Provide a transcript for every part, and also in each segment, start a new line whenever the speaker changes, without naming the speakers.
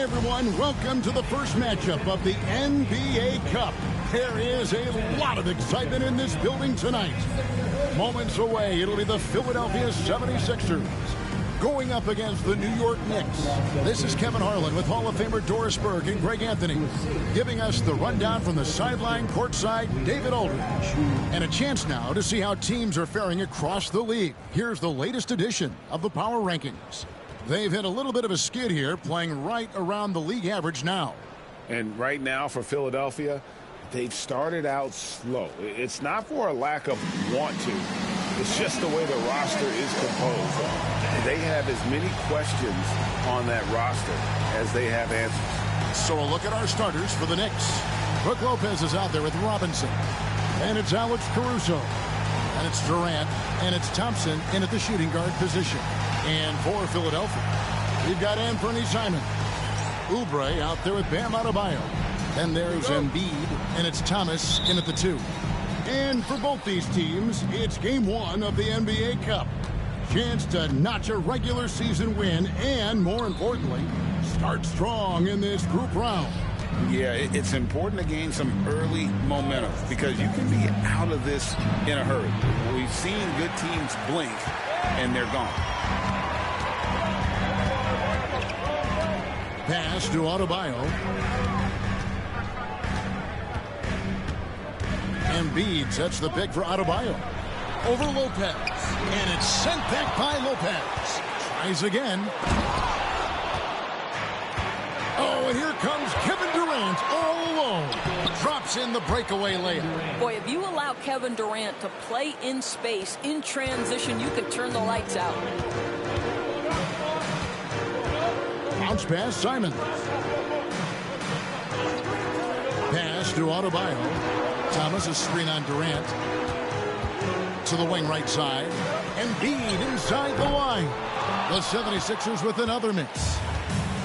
Hi, everyone. Welcome to the first matchup of the NBA Cup. There is a lot of excitement in this building tonight. Moments away, it'll be the Philadelphia 76ers going up against the New York Knicks. This is Kevin Harlan with Hall of Famer Doris Burke and Greg Anthony, giving us the rundown from the sideline courtside, David Aldridge. And a chance now to see how teams are faring across the league. Here's the latest edition of the Power Rankings. They've hit a little bit of a skid here, playing right around the league average now.
And right now for Philadelphia, they've started out slow. It's not for a lack of want to. It's just the way the roster is composed. They have as many questions on that roster as they have answers.
So a look at our starters for the Knicks. Brook Lopez is out there with Robinson. And it's Alex Caruso. And it's Durant. And it's Thompson in at the shooting guard position. And for Philadelphia, we've got Anthony Simons. Oubre out there with Bam Adebayo. And there's Embiid. And it's Thomas in at the 2. And for both these teams, it's game 1 of the NBA Cup. Chance to notch a regular season win and, more importantly, start strong in this group round.
Yeah, it's important to gain some early momentum because you can be out of this in a hurry. We've seen good teams blink, and they're gone.
Pass to Adebayo. Embiid sets the pick for Adebayo. Over Lopez. And it's sent back by Lopez. Tries again. Oh, and here comes Kevin Durant all alone. Drops in the breakaway layup.
Boy, if you allow Kevin Durant to play in space, in transition, you can turn the lights out.
Bounce pass, Simons. Pass to Adebayo. Thomas is screen on Durant. To the wing right side. Embiid inside the line. The 76ers with another miss.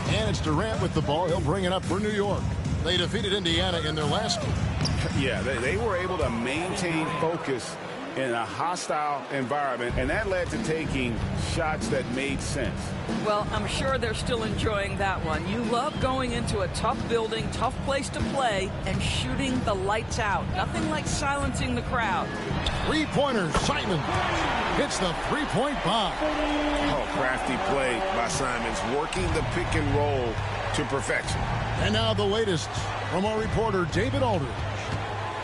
And it's Durant with the ball. He'll bring it up for New York. They defeated Indiana in their last game.
Yeah, they were able to maintain focus in a hostile environment, and that led to taking shots that made sense.
Well, I'm sure they're still enjoying that one. You love going into a tough building, tough place to play, and shooting the lights out. Nothing like silencing the crowd.
Three-pointer, Simons hits the three-point bomb.
Oh, crafty play by Simons, working the pick and roll to perfection.
And now the latest from our reporter, David Aldridge.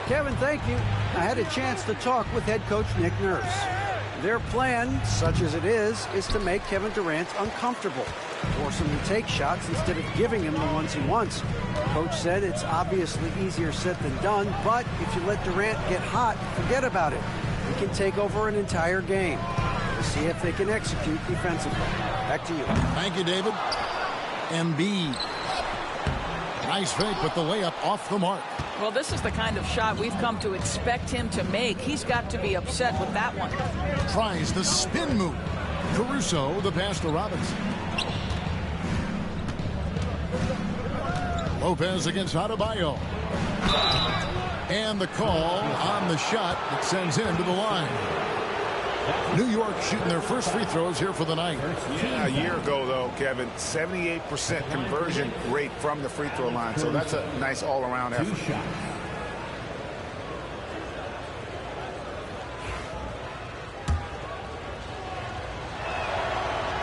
Kevin, thank you. I had a chance to talk with head coach Nick Nurse. Their plan, such as it is to make Kevin Durant uncomfortable, force him to take shots instead of giving him the ones he wants. Coach said it's obviously easier said than done, but if you let Durant get hot, forget about it. He can take over an entire game. We'll see if they can execute defensively. Back to you.
Thank you, David. Embiid. Nice fake, but the layup off the mark.
Well, this is the kind of shot we've come to expect him to make. He's got to be upset with that one.
Tries the spin move. Caruso, the pass to Robinson. Lopez against Adebayo. And the call on the shot that sends him to the line. New York shooting their first free throws here for the night.
Yeah, a year ago, though, Kevin, 78% conversion rate from the free throw line. So that's a nice all-around effort.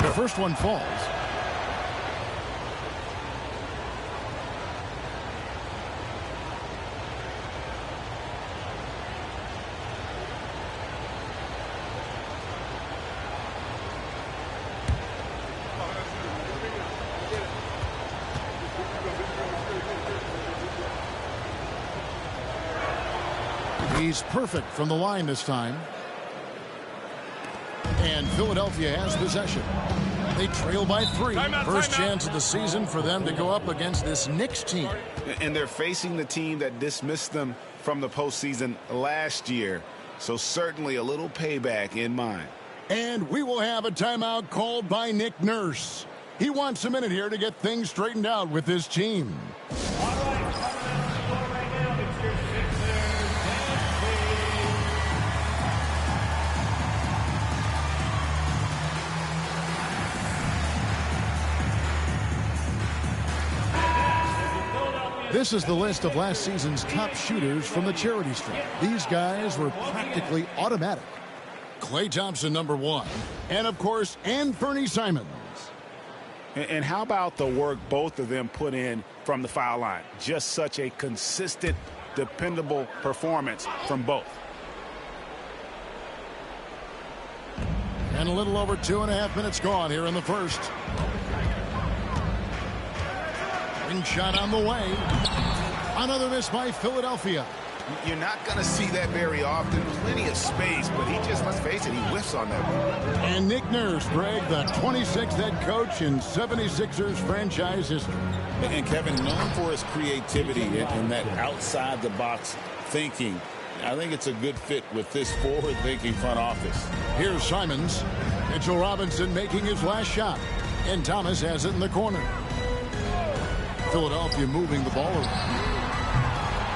The first one falls. He's perfect from the line this time. And Philadelphia has possession. They trail by 3. First chance of the season for them to go up against this Knicks team.
And they're facing the team that dismissed them from the postseason last year. So certainly a little payback in mind.
And we will have a timeout called by Nick Nurse. He wants a minute here to get things straightened out with his team. This is the list of last season's top shooters from the charity stripe. These guys were practically automatic. Klay Thompson, number 1. And, of course, Anthony Simons.
And how about the work both of them put in from the foul line? Just such a consistent, dependable performance from both.
And a little over 2.5 minutes gone here in the first. Ring shot on the way. Another miss by Philadelphia.
You're not going to see that very often. Plenty of space, but he just, let's face it, he whiffs on that one.
And Nick Nurse, Greg, the 26th head coach in 76ers franchise history.
And Kevin, known for his creativity and that outside-the-box thinking. I think it's a good fit with this forward-thinking front office.
Here's Simons. Mitchell Robinson making his last shot. And Thomas has it in the corner. Philadelphia moving the ball around.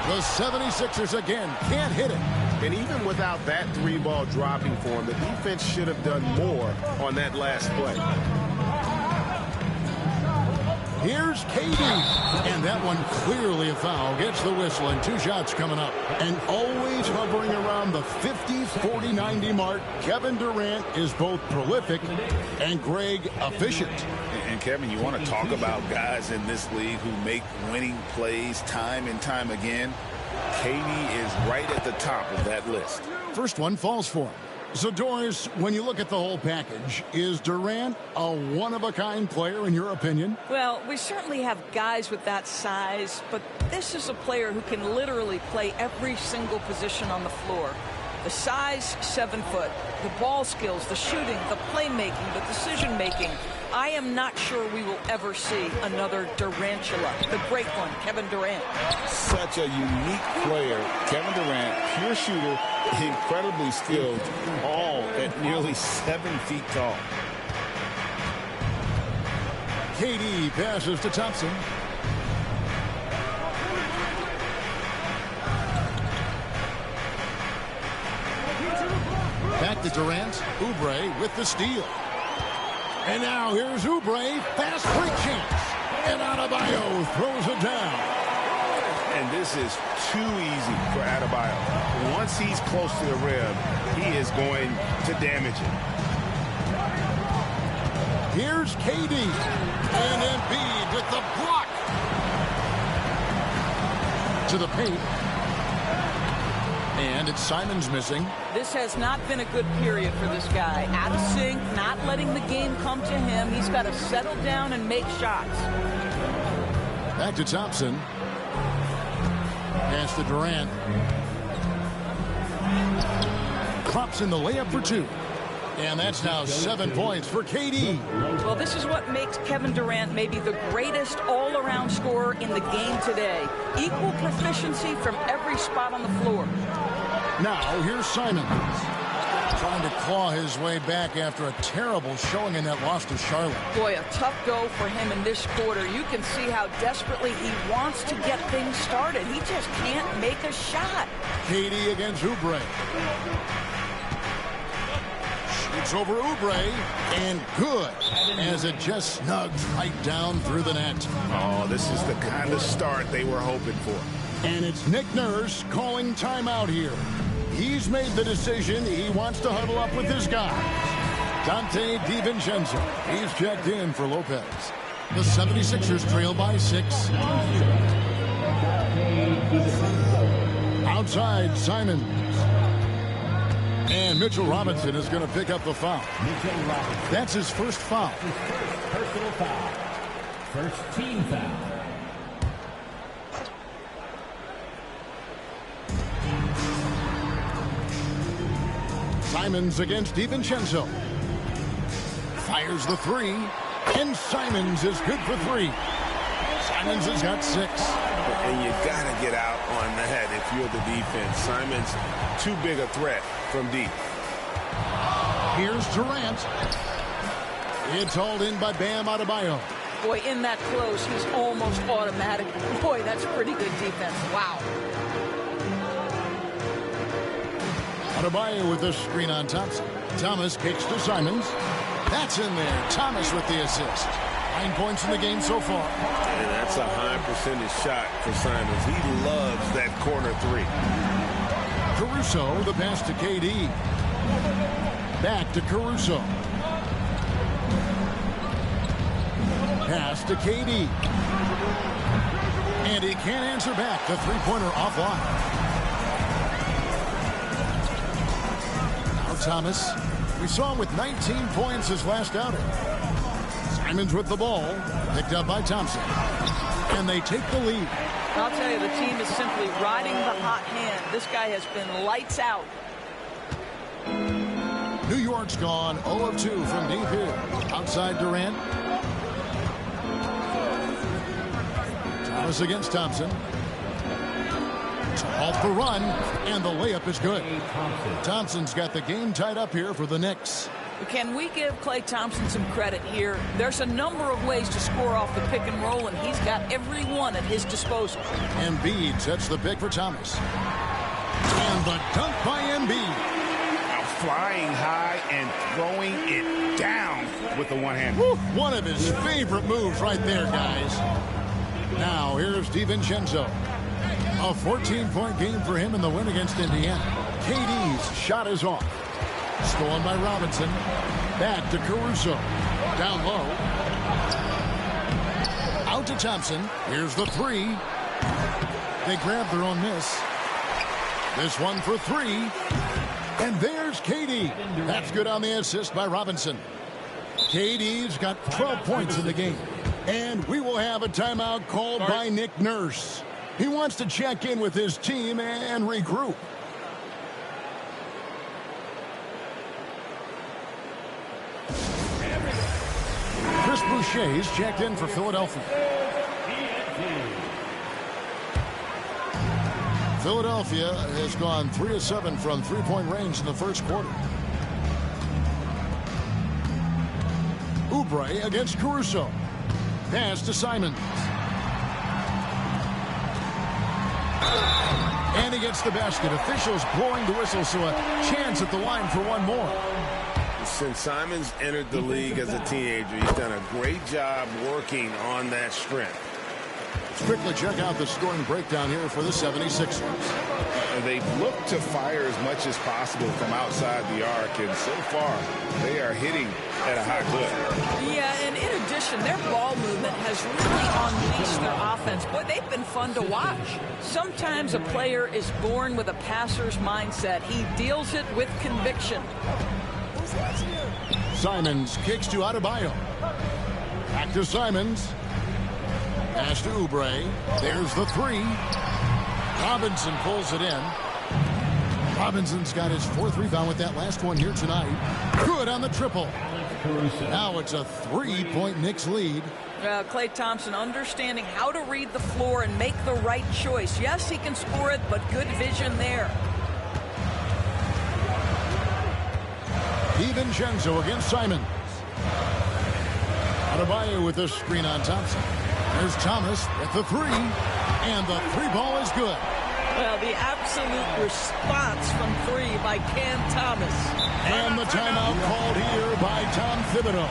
The 76ers again can't hit it.
And even without that 3-ball dropping for him, the defense should have done more on that last play.
Here's KD. And that one clearly a foul. Gets the whistle and 2 shots coming up. And always hovering around the 50, 40, 90 mark. Kevin Durant is both prolific and, Greg, efficient.
And Kevin, you want to talk about guys in this league who make winning plays time and time again. KD is right at the top of that list.
First one falls for him. So, Doris, when you look at the whole package, is Durant a one-of-a-kind player in your opinion?
Well, we certainly have guys with that size, but this is a player who can literally play every single position on the floor. The size, 7 foot, the ball skills, the shooting, the playmaking, the decision-making. I am not sure we will ever see another Durantula, the great one, Kevin Durant.
Such a unique player. Kevin Durant, pure shooter, incredibly skilled, all at nearly 7 feet tall.
KD passes to Thompson. Back to Durant. Oubre with the steal. And now here's Oubre. Fast break chance. And Adebayo throws it down.
And this is too easy for Adebayo. Once he's close to the rim, he is going to damage it.
Here's KD. And Embiid with the block. To the paint. And it's Simons missing.
This has not been a good period for this guy. Out of sync, not letting the game come to him. He's got to settle down and make shots.
Back to Thompson. Pass to Durant. Drops in the layup for 2. And that's now 7 points for KD.
Well, this is what makes Kevin Durant maybe the greatest all-around scorer in the game today. Equal proficiency from every spot on the floor.
Now, here's Simons. Trying to claw his way back after a terrible showing in that loss to Charlotte.
Boy, a tough go for him in this quarter. You can see how desperately he wants to get things started. He just can't make a shot.
KD against Oubre. Shoots over Oubre, and good, as it just snugs right down through the net.
Oh, this is the kind of start they were hoping for.
And it's Nick Nurse calling timeout here. He's made the decision. He wants to huddle up with his guys. Dante DiVincenzo. He's checked in for Lopez. The 76ers trail by 6. Outside, Simons. And Mitchell Robinson is going to pick up the foul. That's his first foul.
Personal foul. First team foul.
Simons against DiVincenzo. Fires the 3. And Simons is good for 3. Simons has got 6.
And you got to get out on that if you're the defense. Simons, too big a threat from deep.
Here's Durant. It's hauled in by Bam Adebayo.
Boy, in that close, he's almost automatic. Boy, that's pretty good defense. Wow.
Adebayo with the screen on Thompson. Thomas kicks to Simons. That's in there. Thomas with the assist. 9 points in the game so far.
And that's a high percentage shot for Simons. He loves that corner three.
Caruso, the pass to KD. Back to Caruso. Pass to KD. And he can't answer back. The three-pointer offline. Now Thomas. We saw him with 19 points his last outing. Simons with the ball. Picked up by Thompson. And they take the lead.
I'll tell you, the team is simply riding the hot hand. This guy has been lights out.
New York's gone 0 of 2 from deep here. Outside Durant. Thomas against Thompson. To halt the run, and the layup is good. Thompson's got the game tied up here for the Knicks.
Can we give Klay Thompson some credit here? There's a number of ways to score off the pick and roll, and he's got every one at his disposal.
Embiid sets the pick for Thomas. And the dunk by Embiid.
Now flying high and throwing it down with the one hand.
One of his favorite moves right there, guys. Now here's DiVincenzo. A 14-point game for him in the win against Indiana. KD's shot is off. Stolen by Robinson. Back to Caruso. Down low. Out to Thompson. Here's the three. They grab their own miss. This one for three. And there's KD. That's good on the assist by Robinson. KD's got 12 points in the game. And we will have a timeout called by Nick Nurse. He wants to check in with his team and regroup. Chris Boucher's checked in for Philadelphia. Philadelphia has gone 3 of 7 from three-point range in the first quarter. Oubre against Caruso. Pass to Simons. And he gets the basket. Officials blowing the whistle, so a chance at the line for one more.
Since Simons entered the league as a teenager, he's done a great job working on that strength.
Let's quickly check out the scoring breakdown here for the 76ers.
They've looked to fire as much as possible from outside the arc, and so far they are hitting at a high clip.
Yeah, and in addition, their ball movement has really unleashed their offense. Boy, they've been fun to watch. Sometimes a player is born with a passer's mindset. He deals it with conviction.
Simons kicks to Adebayo. Back to Simons. Pass to Oubre. There's the three. Robinson pulls it in. Robinson's got his 4th rebound with that last one here tonight. Good on the triple. Now it's a 3-point Knicks lead.
Klay Thompson understanding how to read the floor and make the right choice. Yes, he can score it, but good vision there.
DiVincenzo against Simons. Adebayo with the screen on Thompson. There's Thomas with the three. And the three ball is good.
Well, the absolute response from three by Cam Thomas.
And the timeout called here by Tom Thibodeau.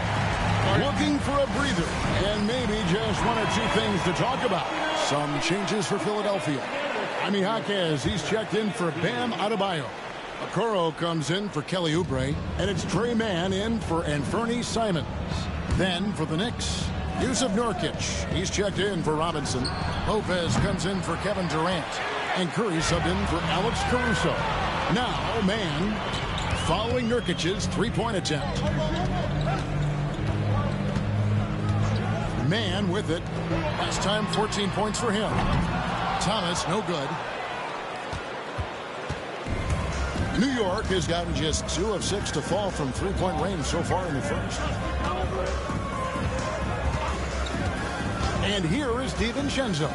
Looking for a breather and maybe just one or two things to talk about. Some changes for Philadelphia. Jaime Jaquez, he's checked in for Bam Adebayo. Okoro comes in for Kelly Oubre. And it's Tre Mann in for Anfernee Simons. Then for the Knicks, Jusuf Nurkic. He's checked in for Robinson. Lopez comes in for Kevin Durant. And Curry subbed in for Alex Caruso. Now, Mann following Nurkic's three-point attempt. Mann with it. Last time, 14 points for him. Thomas, no good. New York has gotten just 2 of 6 to fall from three-point range so far in the first. And here is DiVincenzo.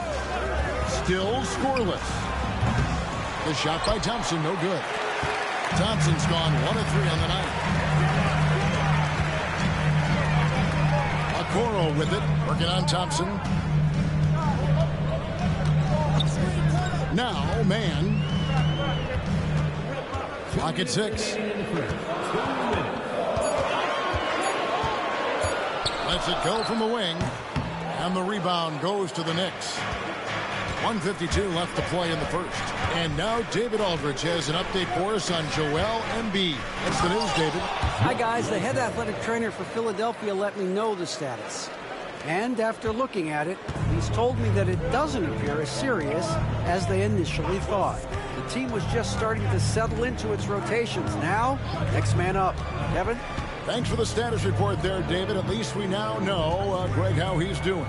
Still scoreless. The shot by Thompson, no good. Thompson's gone 1 of 3 on the night. Okoro with it, working on Thompson. Now, Mann. Clock at 6. Lets it go from the wing. And the rebound goes to the Knicks. 1:52 left to play in the first. And now David Aldridge has an update for us on Joel Embiid. That's the news, David.
Hi, guys. The head athletic trainer for Philadelphia let me know the status. And after looking at it, he's told me that it doesn't appear as serious as they initially thought. The team was just starting to settle into its rotations. Now, next man up. Kevin?
Thanks for the status report there, David. At least we now know, Greg, how he's doing.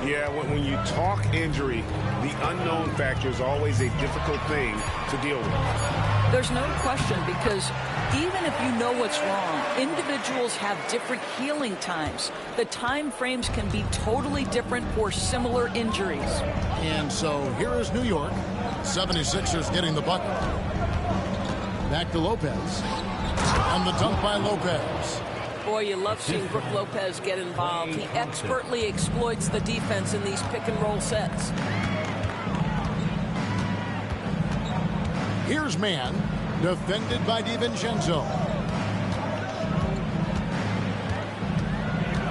Yeah, when you talk injury, the unknown factor is always a difficult thing to deal with.
There's no question, because even if you know what's wrong, individuals have different healing times. The time frames can be totally different for similar injuries.
And so here is New York. 76ers getting the bucket. Back to Lopez. And the dunk by Lopez.
Boy, you love seeing Brook Lopez get involved. He expertly exploits the defense in these pick-and-roll sets.
Here's man, defended by DiVincenzo.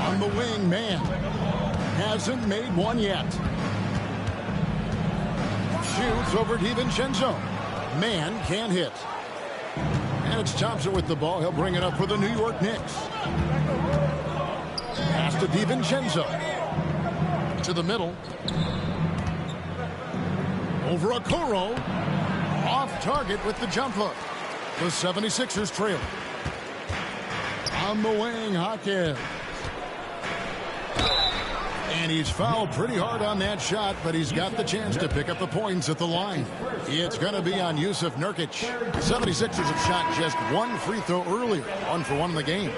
On the wing, man. Hasn't made one yet. Shoots over DiVincenzo. Man can't hit. And it's Thompson with the ball. He'll bring it up for the New York Knicks. Pass to DiVincenzo. To the middle. Over Okoro. Off target with the jump hook. The 76ers trail. On the wing, Hawkins. And he's fouled pretty hard on that shot, but he's got the chance to pick up the points at the line. It's going to be on Jusuf Nurkic. 76ers have shot just one free throw earlier, 1-for-1 in the game.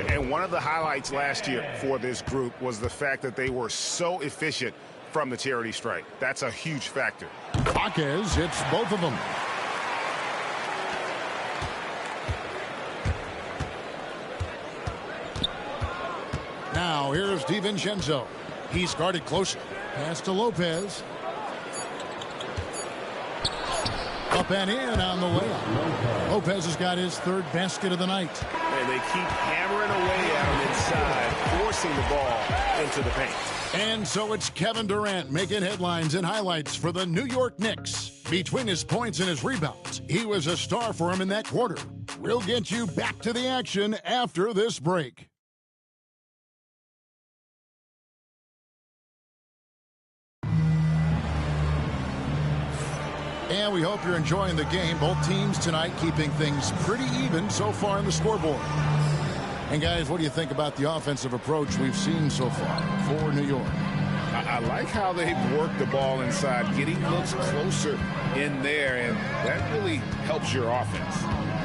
And one of the highlights last year for this group was the fact that they were so efficient from the charity stripe. That's a huge factor.
Hawkins hits both of them. Now here's DiVincenzo. He's guarded closer. Pass to Lopez. Up and in on the layup. Lopez has got his third basket of the night.
And they keep hammering away at him inside, forcing the ball into the paint.
And so it's Kevin Durant making headlines and highlights for the New York Knicks. Between his points and his rebounds, he was a star for him in that quarter. We'll get you back to the action after this break. And we hope you're enjoying the game. Both teams tonight keeping things pretty even so far in the scoreboard. And guys, what do you think about the offensive approach we've seen so far for New York?
I like how they've worked the ball inside, getting looks closer in there, and that really helps your offense.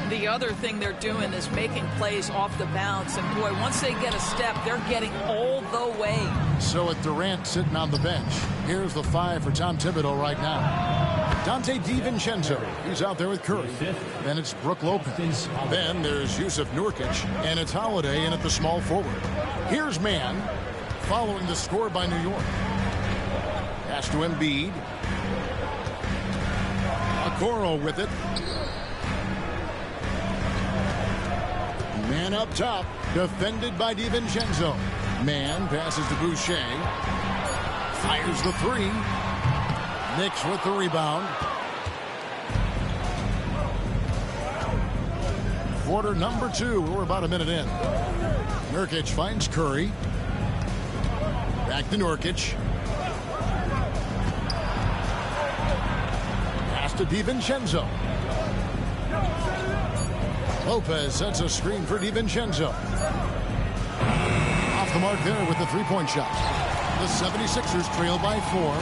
The other thing they're doing is making plays off the bounce, and boy, once they get a step, they're getting all the way.
So with Durant sitting on the bench, here's the 5 for Tom Thibodeau right now. Dante DiVincenzo, he's out there with Curry. Then it's Brook Lopez. Then there's Jusuf Nurkic, and it's Holiday in at the small forward. Here's man, following the score by New York. Pass to Embiid. Okoro with it. Man up top, defended by DiVincenzo. Man passes to Boucher. Fires the 3. Knicks with the rebound. Quarter number 2. We're about a minute in. Nurkic finds Curry. Back to Nurkic. Pass to DiVincenzo. Lopez sets a screen for DiVincenzo. Off the mark there with the three-point shot. The 76ers trail by 4.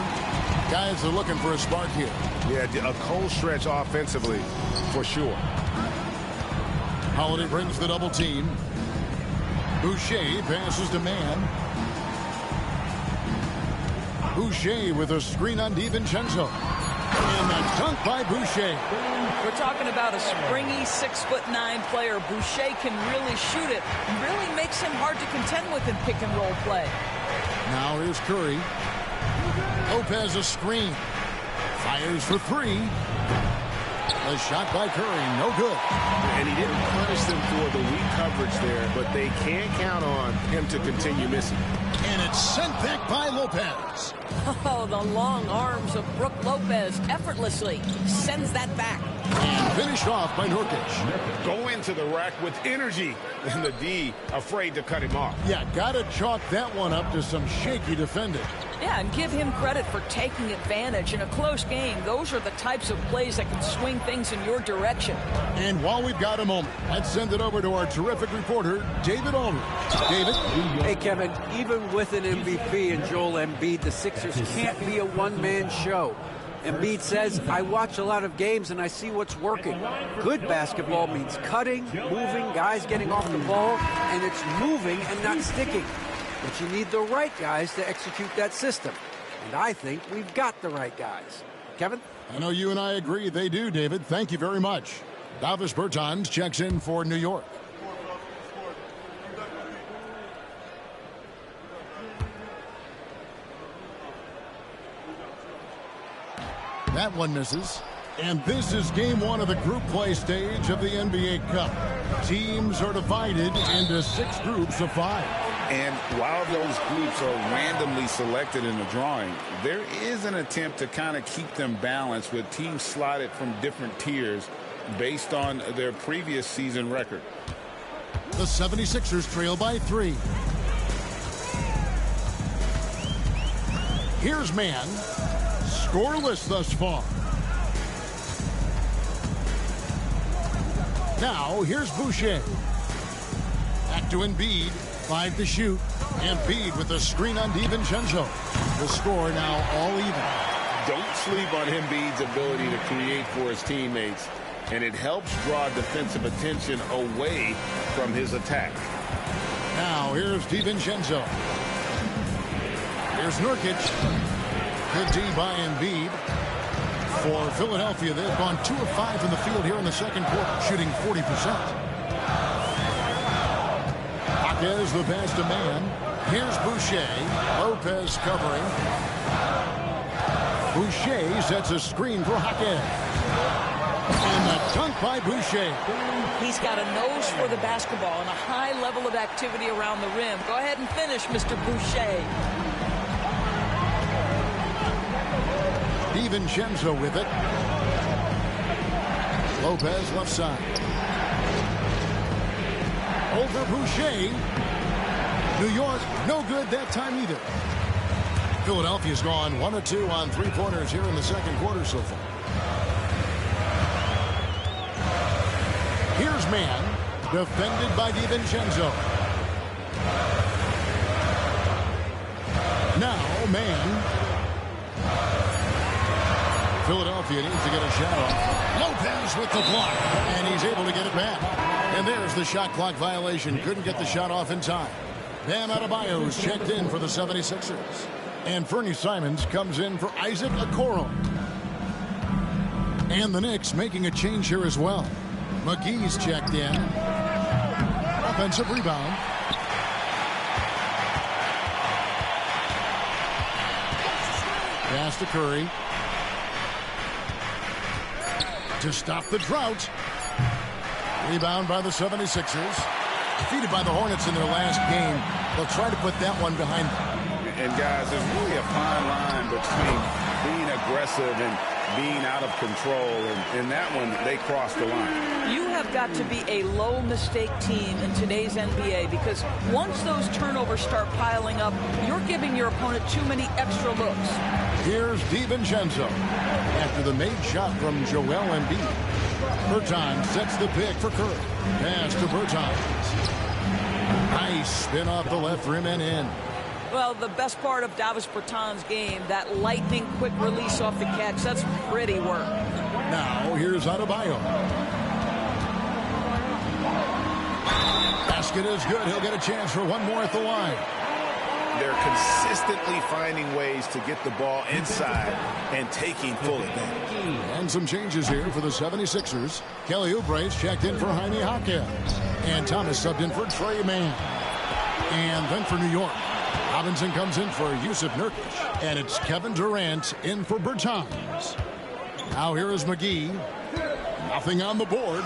Guys are looking for a spark here.
Yeah, a cold stretch offensively for sure.
Holiday brings the double team. Boucher passes to man. Boucher with a screen on DiVincenzo. And a dunk by Boucher.
We're talking about a springy 6'9" player. Boucher can really shoot it. Really makes him hard to contend with in pick and roll play.
Now here's Curry. Lopez a screen. Fires for 3. The shot by Curry, no good.
And he didn't punish them for the weak coverage there, but they can't count on him to continue missing.
And it's sent back by Lopez.
Oh, the long arms of Brook Lopez effortlessly sends that back.
And finished off by Nurkic.
Go into the rack with energy, and the D afraid to cut him off.
Yeah, got to chalk that one up to some shaky defending.
Yeah, and give him credit for taking advantage in a close game. Those are the types of plays that can swing things in your direction.
And while we've got a moment, let's send it over to our terrific reporter, David Aldridge. David?
Hey, Kevin, even with an MVP and Joel Embiid, the Sixers can't be a one-man show. Embiid says, I watch a lot of games and I see what's working. Good basketball means cutting, moving, guys getting off the ball, and it's moving and not sticking. But you need the right guys to execute that system. And I think we've got the right guys. Kevin?
I know you and I agree they do, David. Thank you very much. Davis Bertans checks in for New York. That one misses. And this is game one of the group play stage of the NBA Cup. Teams are divided into 6 groups of 5.
And while those groups are randomly selected in the drawing, there is an attempt to kind of keep them balanced with teams slotted from different tiers based on their previous season record.
The 76ers trail by 3. Here's Mann. Scoreless thus far. Now, here's Boucher. Back to Embiid. 5 to shoot. Embiid with the screen on DiVincenzo. The score now all even.
Don't sleep on Embiid's ability to create for his teammates, and it helps draw defensive attention away from his attack.
Now, here's DiVincenzo. Here's Nurkic. Good D by Embiid. For Philadelphia, they've gone 2 of 5 from the field here in the second quarter, shooting 40%. Is the pass to Mann. Here's Boucher. Lopez covering. Boucher sets a screen for Hackett. And a dunk by Boucher.
He's got a nose for the basketball and a high level of activity around the rim. Go ahead and finish, Mr. Boucher.
DiVincenzo with it. Lopez left side. Over Boucher. New York, no good that time either. Philadelphia's gone 1 of 2 on 3-pointers here in the second quarter so far. Here's Mann, defended by DiVincenzo. Now Mann. Philadelphia needs to get a shot off. Lopez with the block, and he's able to get it back. And there's the shot clock violation. Couldn't get the shot off in time. Bam Adebayo's checked in for the 76ers. And Fernie Simons comes in for Isaac Okoro. And the Knicks making a change here as well. McGee's checked in. Offensive rebound. Pass to Curry. To stop the drought. Rebound by the 76ers. Defeated by the Hornets in their last game. They'll try to put that one behind them.
And guys, there's really a fine line between being aggressive and being out of control. And in that one, they crossed the line.
You have got to be a low mistake team in today's NBA because once those turnovers start piling up, you're giving your opponent too many extra looks.
Here's DiVincenzo after the made shot from Joel Embiid. Bertans sets the pick for Curry. Pass to Bertans. Nice spin off the left rim and in.
Well, the best part of Davis Bertans' game, that lightning quick release off the catch, that's pretty work.
Now, here's Adebayo. Basket is good. He'll get a chance for one more at the line.
They're consistently finding ways to get the ball inside and taking full advantage.
And some changes here for the 76ers. Kelly Oubre's checked in for Jaime Jaquez. And Thomas subbed in for Trey Mann. And then for New York, Robinson comes in for Jusuf Nurkic. And it's Kevin Durant in for Bertans. Now here is McGee. Nothing on the board.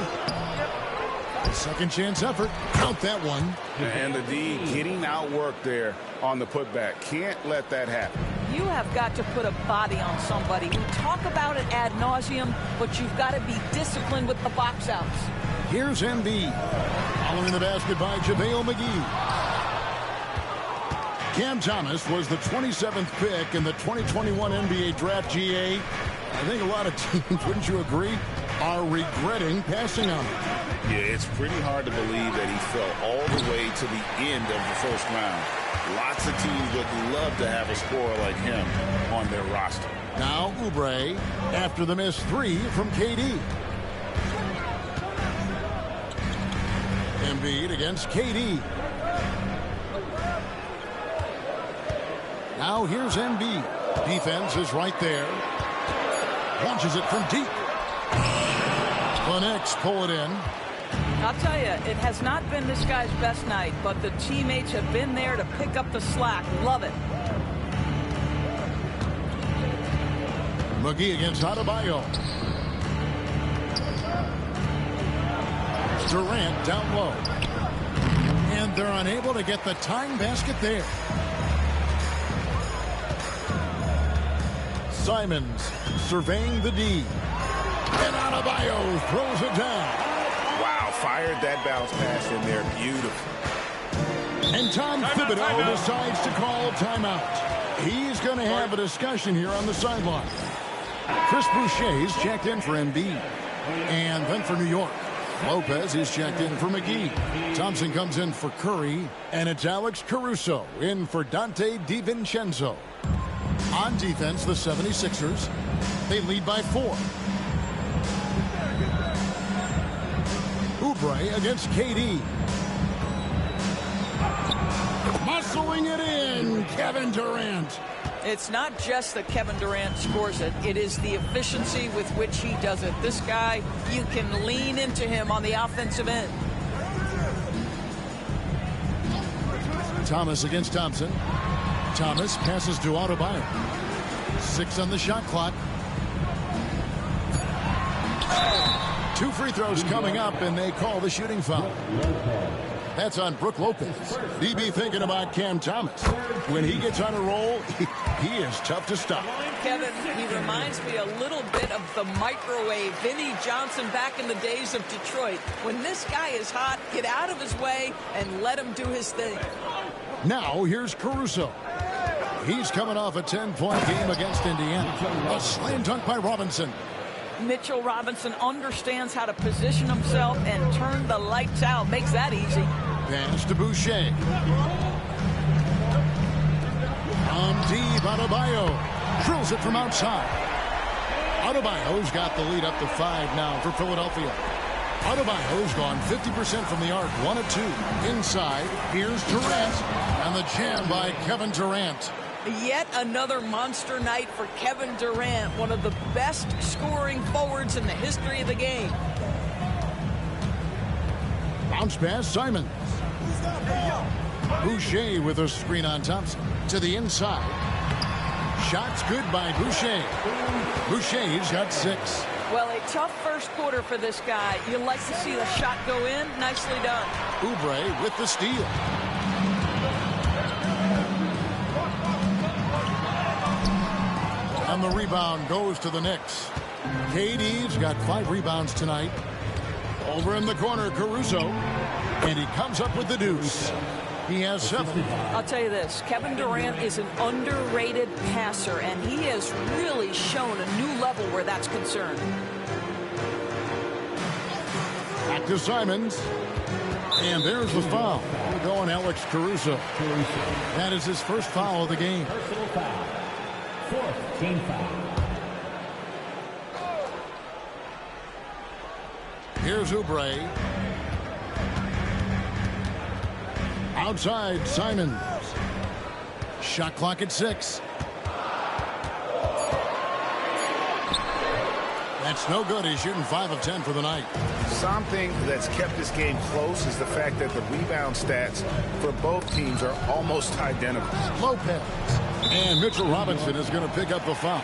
Second chance effort. Count that one.
And the D getting outworked there on the putback. Can't let that happen.
You have got to put a body on somebody. We talk about it ad nauseum, but you've got to be disciplined with the box outs.
Here's Embiid. Following the basket by JaVale McGee. Cam Thomas was the 27th pick in the 2021 NBA Draft. GA. I think a lot of teams, wouldn't you agree, are regretting passing on him.
Yeah, it's pretty hard to believe that he fell all the way to the end of the first round. Lots of teams would love to have a scorer like him on their roster.
Now Oubre after the missed three from KD. Embiid against KD. Now here's Embiid. Defense is right there. Launches it from deep. The Knicks pull it in.
I'll tell you, it has not been this guy's best night, but the teammates have been there to pick up the slack. Love it.
McGee against Adebayo. Durant down low. And they're unable to get the tying basket there. Simons surveying the D. And Adebayo throws it down.
Wow, fired that bounce pass in there. Beautiful.
And Tom Thibodeau decides to call timeout. He's going to have a discussion here on the sideline. Chris Boucher's checked in for Embiid. And then for New York, Lopez is checked in for McGee. Thompson comes in for Curry. And it's Alex Caruso in for Dante DiVincenzo. On defense, the 76ers, they lead by 4. Oubre against KD. Muscling it in, Kevin Durant.
It's not just that Kevin Durant scores it. It is the efficiency with which he does it. This guy, you can lean into him on the offensive end.
Thomas against Thompson. Thomas passes to Adebayo. 6 on the shot clock. 2 free throws coming up, and they call the shooting foul. That's on Brook Lopez. DB thinking about Cam Thomas. When he gets on a roll, he is tough to stop.
Kevin, he reminds me a little bit of the microwave Vinnie Johnson back in the days of Detroit. When this guy is hot, get out of his way and let him do his thing.
Now here's Caruso. He's coming off a 10-point game against Indiana. A slam dunk by Robinson.
Mitchell Robinson understands how to position himself and turn the lights out. Makes that easy.
Pass to Boucher. Deep, Adebayo drills it from outside. Adebayo's got the lead up to 5 now for Philadelphia. Adebayo's gone 50% from the arc, 1 of 2. Inside, here's Durant, and the jam by Kevin Durant.
Yet another monster night for Kevin Durant, one of the best scoring forwards in the history of the game.
Bounce pass, Simons. Boucher with a screen on Thompson. To the inside. Shots good by Boucher. Boucher's got 6.
Well, a tough first quarter for this guy. You like to see the shot go in. Nicely done.
Oubre with the steal. And the rebound goes to the Knicks. KD's got 5 rebounds tonight. Over in the corner, Caruso. And he comes up with the deuce. He has 7.
I'll tell you this. Kevin Durant is an underrated passer, and he has really shown a new level where that's concerned.
Back to Simons. And there's the foul. Going Alex Caruso. That is his first foul of the game.
Personal foul. 4th team foul.
Here's Oubre. Outside, Simons. Shot clock at 6. That's no good. He's shooting 5 of 10 for the night.
Something that's kept this game close is the fact that the rebound stats for both teams are almost identical.
Lopez. And Mitchell Robinson is going to pick up the foul.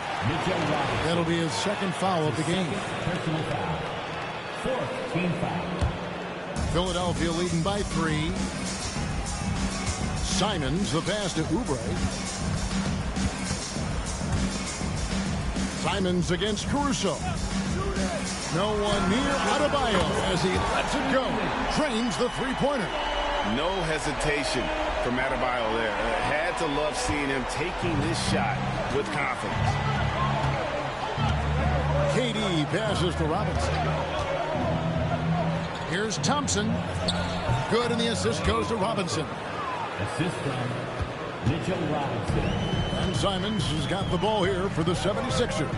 That'll be his second foul of the game.
Personal foul. Fourth team foul.
Philadelphia leading by 3. Simons, the pass to Oubre. Simons against Caruso. No one near Adebayo as he lets it go. Drains the three-pointer.
No hesitation from Adebayo there. Had to love seeing him taking this shot with confidence.
KD passes to Robinson. Here's Thompson. Good, and the assist goes to Robinson.
Assist from Mitchell Robinson.
And Simons has got the ball here for the 76ers.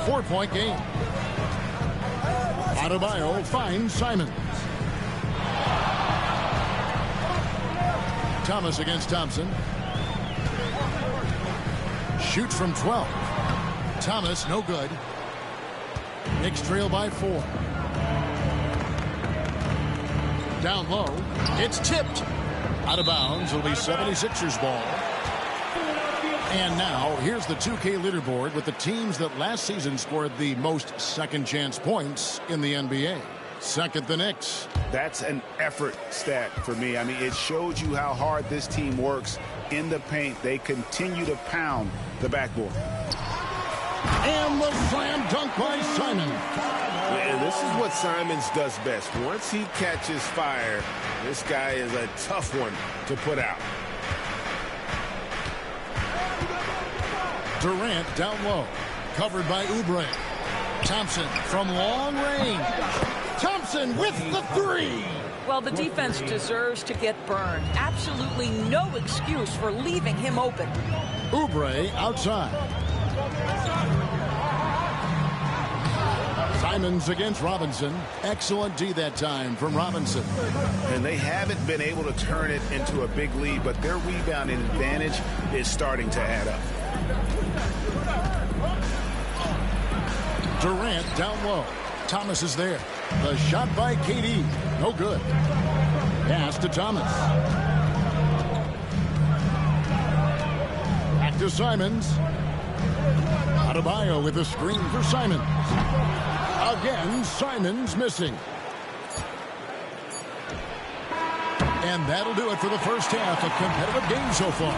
4-point game. Adebayo finds Simons. Thomas against Thompson. Shoots from 12. Thomas, no good. Knicks trail by 4. Down low. It's tipped. Out of bounds. It'll be 76ers ball. And now, here's the 2K leaderboard with the teams that last season scored the most second-chance points in the NBA. Second, the Knicks.
That's an effort stat for me. I mean, it shows you how hard this team works in the paint. They continue to pound the backboard.
And the slam dunk by Simon.
And this is what Simons does best. Once he catches fire, this guy is a tough one to put out.
Durant down low. Covered by Oubre. Thompson from long range. Thompson with the 3.
Well, the defense deserves to get burned. Absolutely no excuse for leaving him open.
Oubre outside. Simons against Robinson. Excellent D that time from Robinson.
And they haven't been able to turn it into a big lead, but their rebounding advantage is starting to add up.
Durant down low. Thomas is there. The shot by KD. No good. Pass to Thomas. Back to Simons. Adebayo with a screen for Simons. Again, Simons missing. And that'll do it for the first half. A competitive game so far.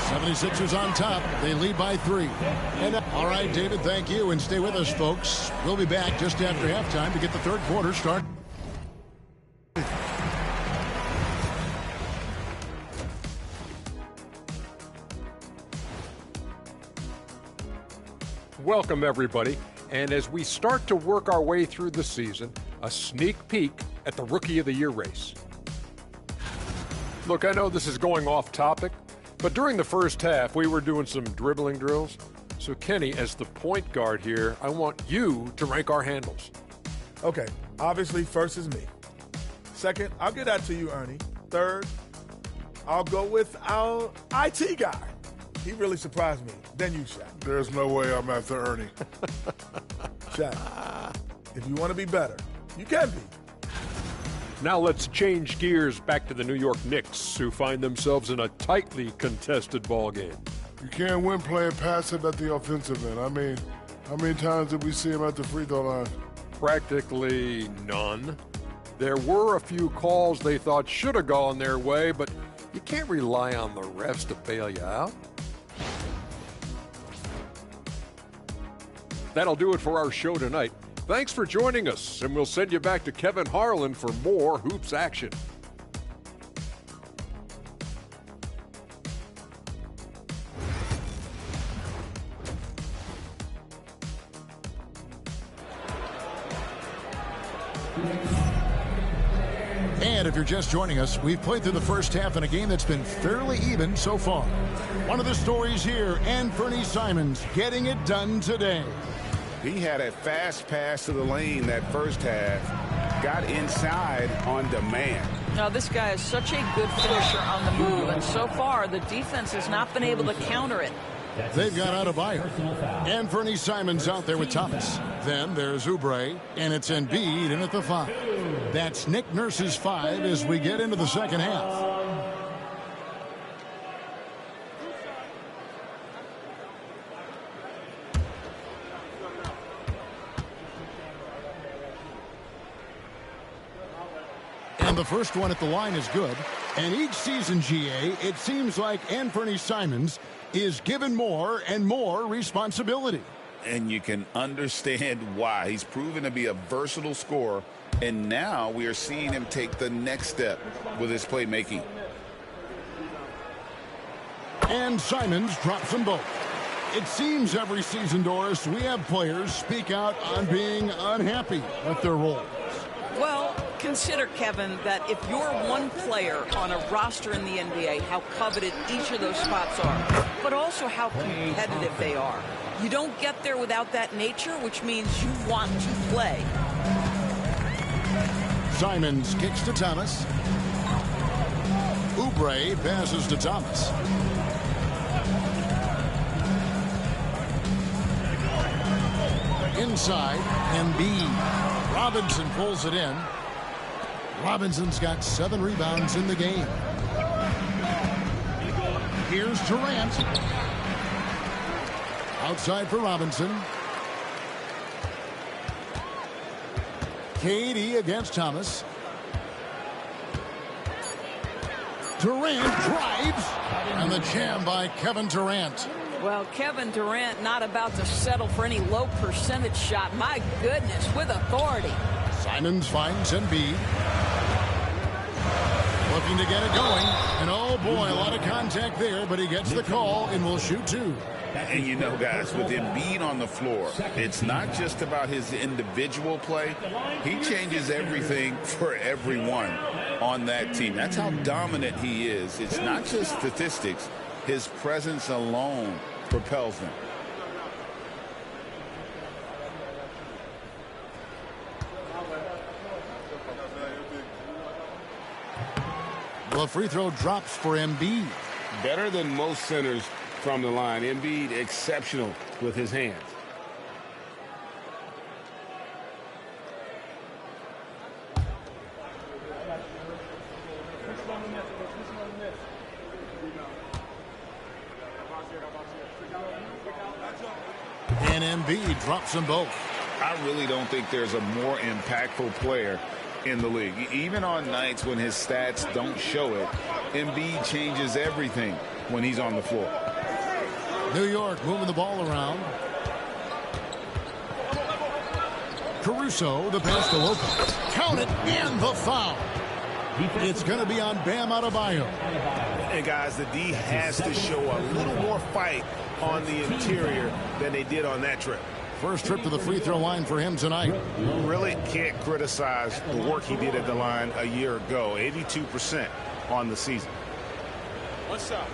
76ers on top. They lead by 3. And all right, David, thank you. And stay with us, folks. We'll be back just after halftime to get the third quarter started.
Welcome, everybody. And as we start to work our way through the season, a sneak peek at the Rookie of the Year race. Look, I know this is going off topic, but during the first half, we were doing some dribbling drills. So, Kenny, as the point guard here, I want you to rank our handles.
Okay, obviously, first is me. Second, I'll get that to you, Ernie. Third, I'll go with our IT guy. He really surprised me. Then you, Shaq.
There's no way I'm after Ernie.
Shaq, if you want to be better, you can be.
Now let's change gears back to the New York Knicks, who find themselves in a tightly contested ball game.
You can't win playing passive at the offensive end. I mean, how many times did we see him at the free throw line?
Practically none. There were a few calls they thought should have gone their way, but you can't rely on the refs to bail you out. That'll do it for our show tonight. Thanks for joining us, and we'll send you back to Kevin Harlan for more Hoops action.
And if you're just joining us, we've played through the first half in a game that's been fairly even so far. One of the stories here, Anthony Simons getting it done today.
He had a fast pass to the lane that first half, got inside on demand.
Now, this guy is such a good finisher on the move, and so far the defense has not been able to counter it.
They've got Adebayo. Anthony Simons out there with Thomas. Then there's Oubre, and it's Embiid in at the 5. That's Nick Nurse's 5 as we get into the second half. And the first one at the line is good. And each season, GA, it seems like Anfernee Simons is given more and more responsibility.
And you can understand why. He's proven to be a versatile scorer, and now we are seeing him take the next step with his playmaking.
And Simons drops them both. It seems every season, Doris, we have players speak out on being unhappy with their roles.
Well, consider, Kevin, that if you're one player on a roster in the NBA, how coveted each of those spots are, but also how competitive they are. You don't get there without that nature, which means you want to play.
Simons kicks to Thomas. Oubre passes to Thomas. Inside, Embiid. Robinson pulls it in. Robinson's got 7 rebounds in the game. Here's Durant. Outside for Robinson. KD against Thomas. Durant drives. And the jam by Kevin Durant.
Well, Kevin Durant not about to settle for any low percentage shot. My goodness, with authority.
Simons finds Embiid. Looking to get it going. And oh boy, a lot of contact there, but he gets the call and will shoot 2.
And you know, guys, with Embiid on the floor, it's not just about his individual play. He changes everything for everyone on that team. That's how dominant he is. It's not just statistics. His presence alone propels them.
The free throw drops for Embiid.
Better than most centers from the line. Embiid exceptional with his hands.
And Embiid drops them both.
I really don't think there's a more impactful player in the league. Even on nights when his stats don't show it, Embiid changes everything when he's on the floor.
New York moving the ball around. Caruso, the pass to Lopez. Count it, and the foul. It's going to be on Bam Adebayo.
And guys, the D has to show a little more fight on the interior than they did on that trip.
First trip to the free throw line for him tonight.
Really can't criticize the work he did at the line a year ago. 82% on the season. What's up?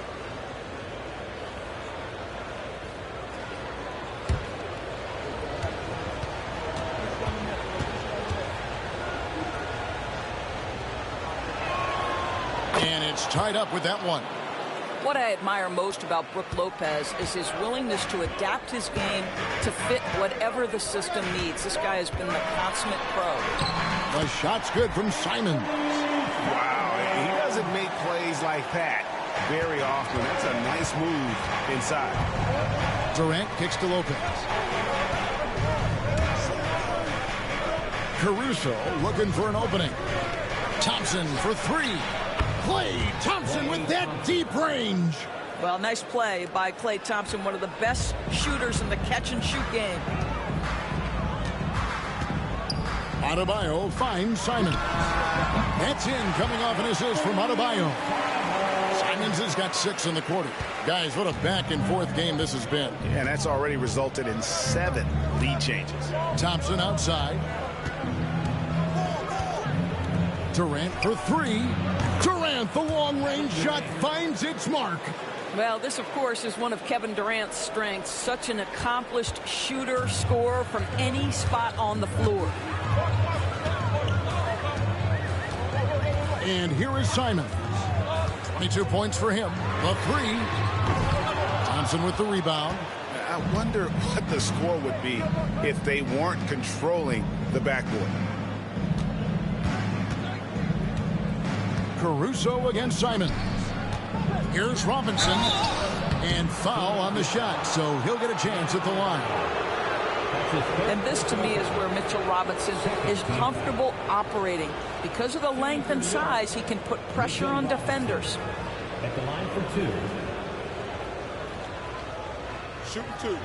And it's tied up with that one.
What I admire most about Brook Lopez is his willingness to adapt his game to fit whatever the system needs. This guy has been the consummate pro.
The shot's good from Simons.
Wow, he doesn't make plays like that very often. That's a nice move inside.
Durant kicks to Lopez. Caruso looking for an opening. Thompson for 3. Klay Thompson with that deep range.
Well, nice play by Klay Thompson, one of the best shooters in the catch-and-shoot game.
Adebayo finds Simons. That's in, coming off an assist from Adebayo. Simons has got 6 in the quarter. Guys, what a back-and-forth game this has been.
And that's already resulted in 7 lead changes.
Thompson outside. Durant for 3. Durant, the long-range shot, finds its mark.
Well, this, of course, is one of Kevin Durant's strengths. Such an accomplished shooter, scorer from any spot on the floor.
And here is Simons. 22 points for him. The 3. Thompson with the rebound.
I wonder what the score would be if they weren't controlling the backboard.
Caruso against Simons. Here's Robinson. And foul on the shot, so he'll get a chance at the line.
And this, to me, is where Mitchell Robinson is comfortable operating. Because of the length and size, he can put pressure on defenders.
At the line for two.
Shooting two.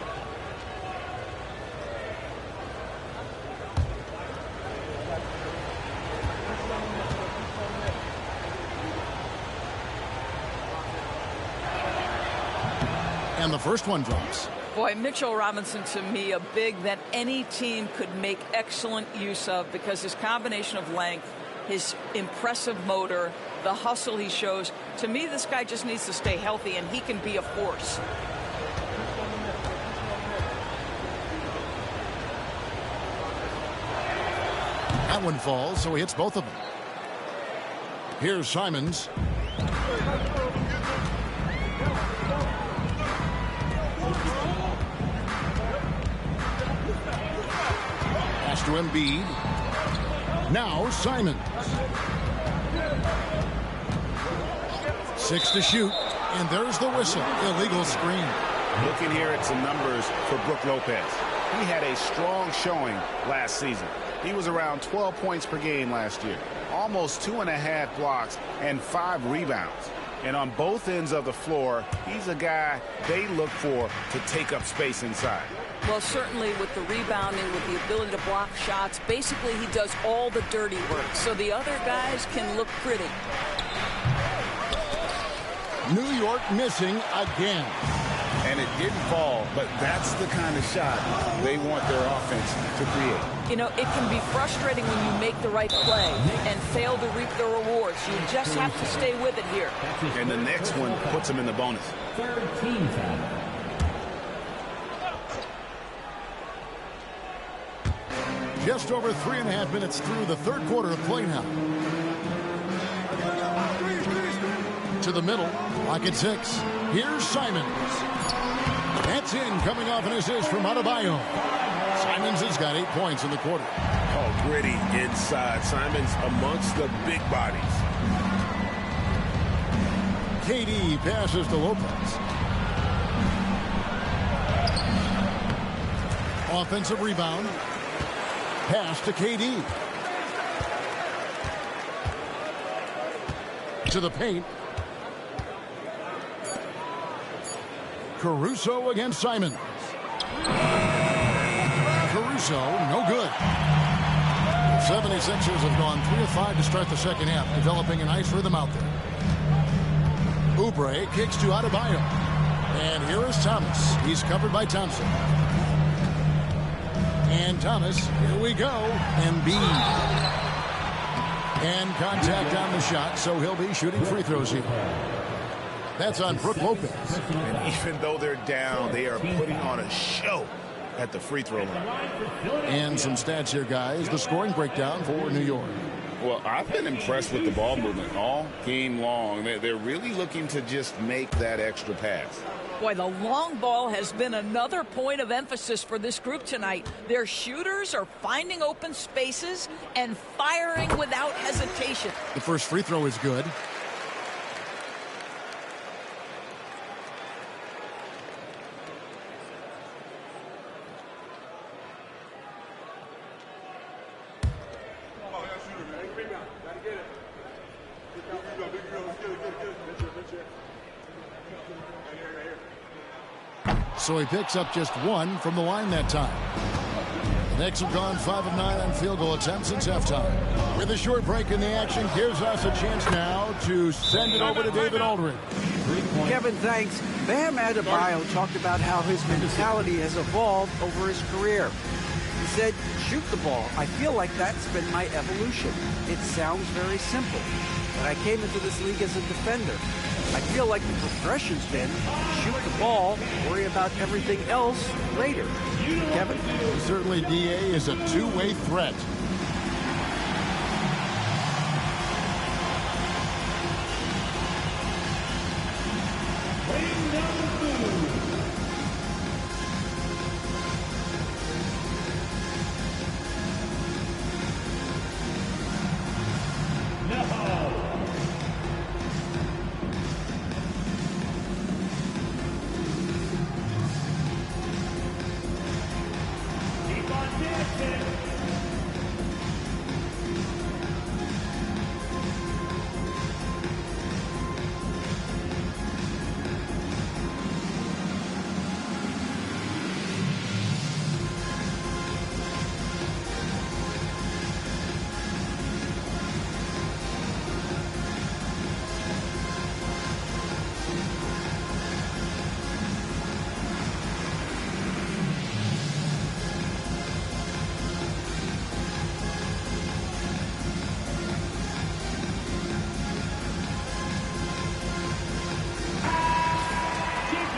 And the first one drops.
Boy, Mitchell Robinson, to me, a big that any team could make excellent use of because his combination of length, his impressive motor, the hustle he shows. To me, this guy just needs to stay healthy, and he can be a force.
That one falls, so he hits both of them. Here's Simons. Pass to Embiid. Now Simons. 6 to shoot, and there's the whistle. Illegal screen.
Looking here at some numbers for Brook Lopez. He had a strong showing last season. He was around 12 points per game last year, almost 2.5 blocks and 5 rebounds. And on both ends of the floor, he's a guy they look for to take up space inside.
Well, certainly with the rebounding, with the ability to block shots, basically he does all the dirty work, so the other guys can look pretty.
New York missing again.
And it didn't fall, but that's the kind of shot they want their offense to create.
You know, it can be frustrating when you make the right play and fail to reap the rewards. You just have to stay with it here.
And the next one puts them in the bonus.
Third team foul.
Just over 3.5 minutes through the third quarter of play now. To the middle, lock at 6. Here's Simons. That's in, coming off an assist from Adebayo. Simons has got 8 points in the quarter.
Oh, gritty inside. Simons amongst the big bodies.
KD passes to Lopez. Offensive rebound. Pass to KD. To the paint. Caruso against Simons. Caruso, no good. The 76ers have gone 3 of 5 to start the second half, developing a nice rhythm out there. Oubre kicks to Adebayo. And here is Thomas. He's covered by Thompson. And Thomas, here we go. Embiid. And contact on the shot, so he'll be shooting free throws here. That's on Brook Lopez.
And even though they're down, they are putting on a show at the free throw line.
And some stats here, guys. The scoring breakdown for New York.
Well, I've been impressed with the ball movement all game long. They're really looking to just make that extra pass.
Boy, the long ball has been another point of emphasis for this group tonight. Their shooters are finding open spaces and firing without hesitation.
The first free throw is good. So he picks up just 1 from the line that time. The Knicks have gone 5 of 9 on field goal attempts since halftime. With a short break in the action, gives us a chance now to send it over to David Aldridge.
Kevin, thanks. Bam Adebayo talked about how his mentality has evolved over his career. He said, shoot the ball. I feel like that's been my evolution. It sounds very simple, but I came into this league as a defender. I feel like the progression's been shoot the ball, worry about everything else later. Kevin?
Certainly, DA is a two-way threat.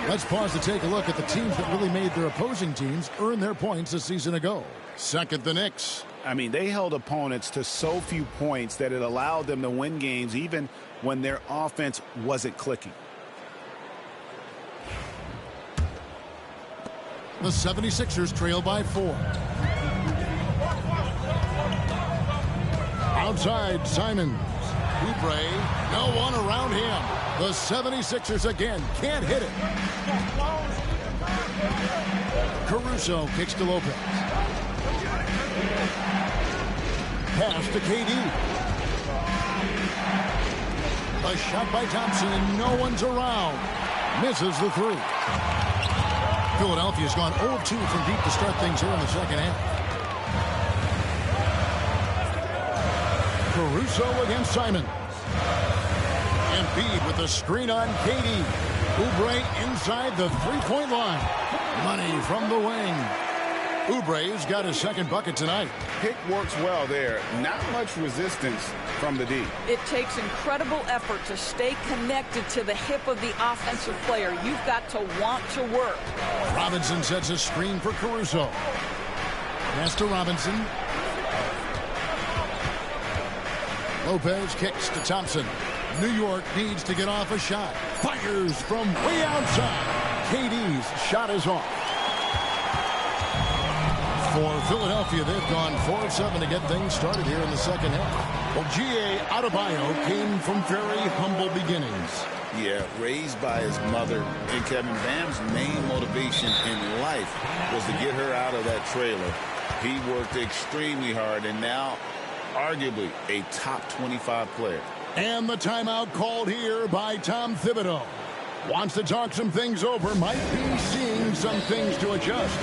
Let's pause to take a look at the teams that really made their opposing teams earn their points a season ago. Second, the Knicks.
I mean, they held opponents to so few points that it allowed them to win games even when their offense wasn't clicking.
The 76ers trail by 4. Outside, Simons. Oubre, no one around him. The 76ers again can't hit it. Caruso kicks to Lopez. Pass to KD. A shot by Thompson and no one's around. Misses the 3. Philadelphia's gone 0-2 from deep to start things here in the second half. Caruso against Simons. Embiid with the screen on KD. Oubre inside the three-point line. Money from the wing. Oubre's got his second bucket tonight.
Pick works well there. Not much resistance from the D.
It takes incredible effort to stay connected to the hip of the offensive player. You've got to want to work.
Robinson sets a screen for Caruso. Pass to Robinson. Lopez kicks to Thompson. New York needs to get off a shot. Fires from way outside. KD's shot is off. For Philadelphia, they've gone 4-7 to get things started here in the second half. Well, G.A. Adebayo came from very humble beginnings.
Yeah, raised by his mother. And Kevin, Bam's main motivation in life was to get her out of that trailer. He worked extremely hard and now arguably a top 25 player.
And the timeout called here by Tom Thibodeau. Wants to talk some things over. Might be seeing some things to adjust.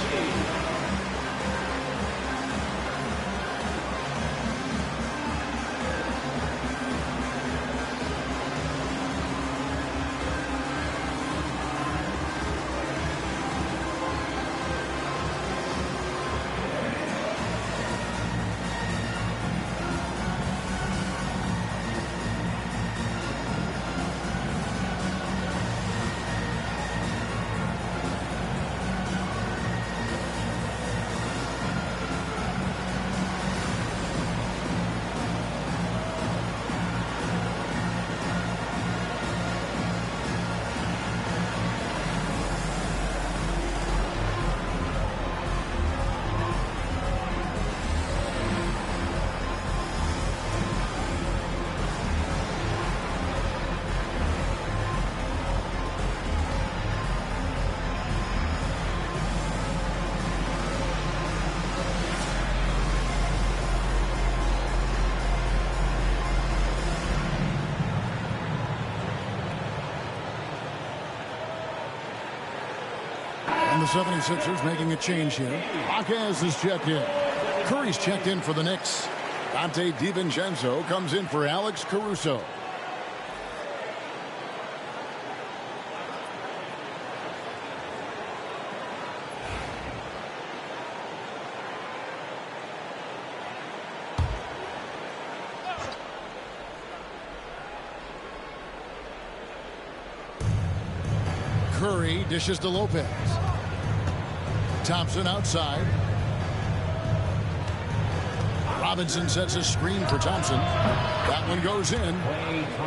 And the 76ers making a change here. Marquez is checked in. Curry's checked in for the Knicks. Dante DiVincenzo comes in for Alex Caruso. Curry dishes to Lopez. Thompson outside. Robinson sets a screen for Thompson. That one goes in.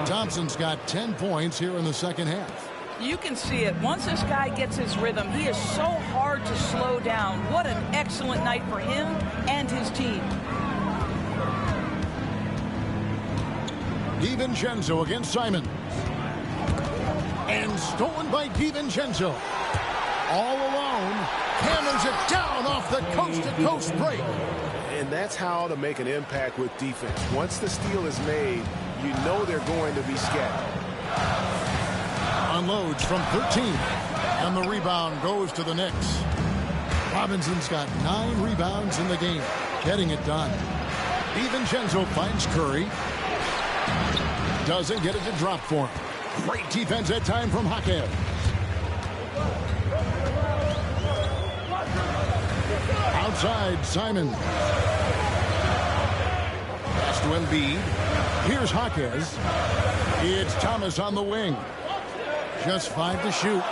Thompson's got 10 points here in the second half.
You can see it. Once this guy gets his rhythm, he is so hard to slow down. What an excellent night for him and his team.
DiVincenzo against Simons. And stolen by DiVincenzo. All alone. hammers it down off the coast-to-coast break.
And that's how to make an impact with defense. Once the steal is made, you know they're going to be scattered.
Unloads from 13. And the rebound goes to the Knicks. Robinson's got 9 rebounds in the game, getting it done. DiVincenzo finds Curry. Doesn't get it to drop for him. Great defense that time from Jaquez. Outside, Simon. Pass to Embiid. Here's Jaquez. It's Thomas on the wing. Just 5 to shoot.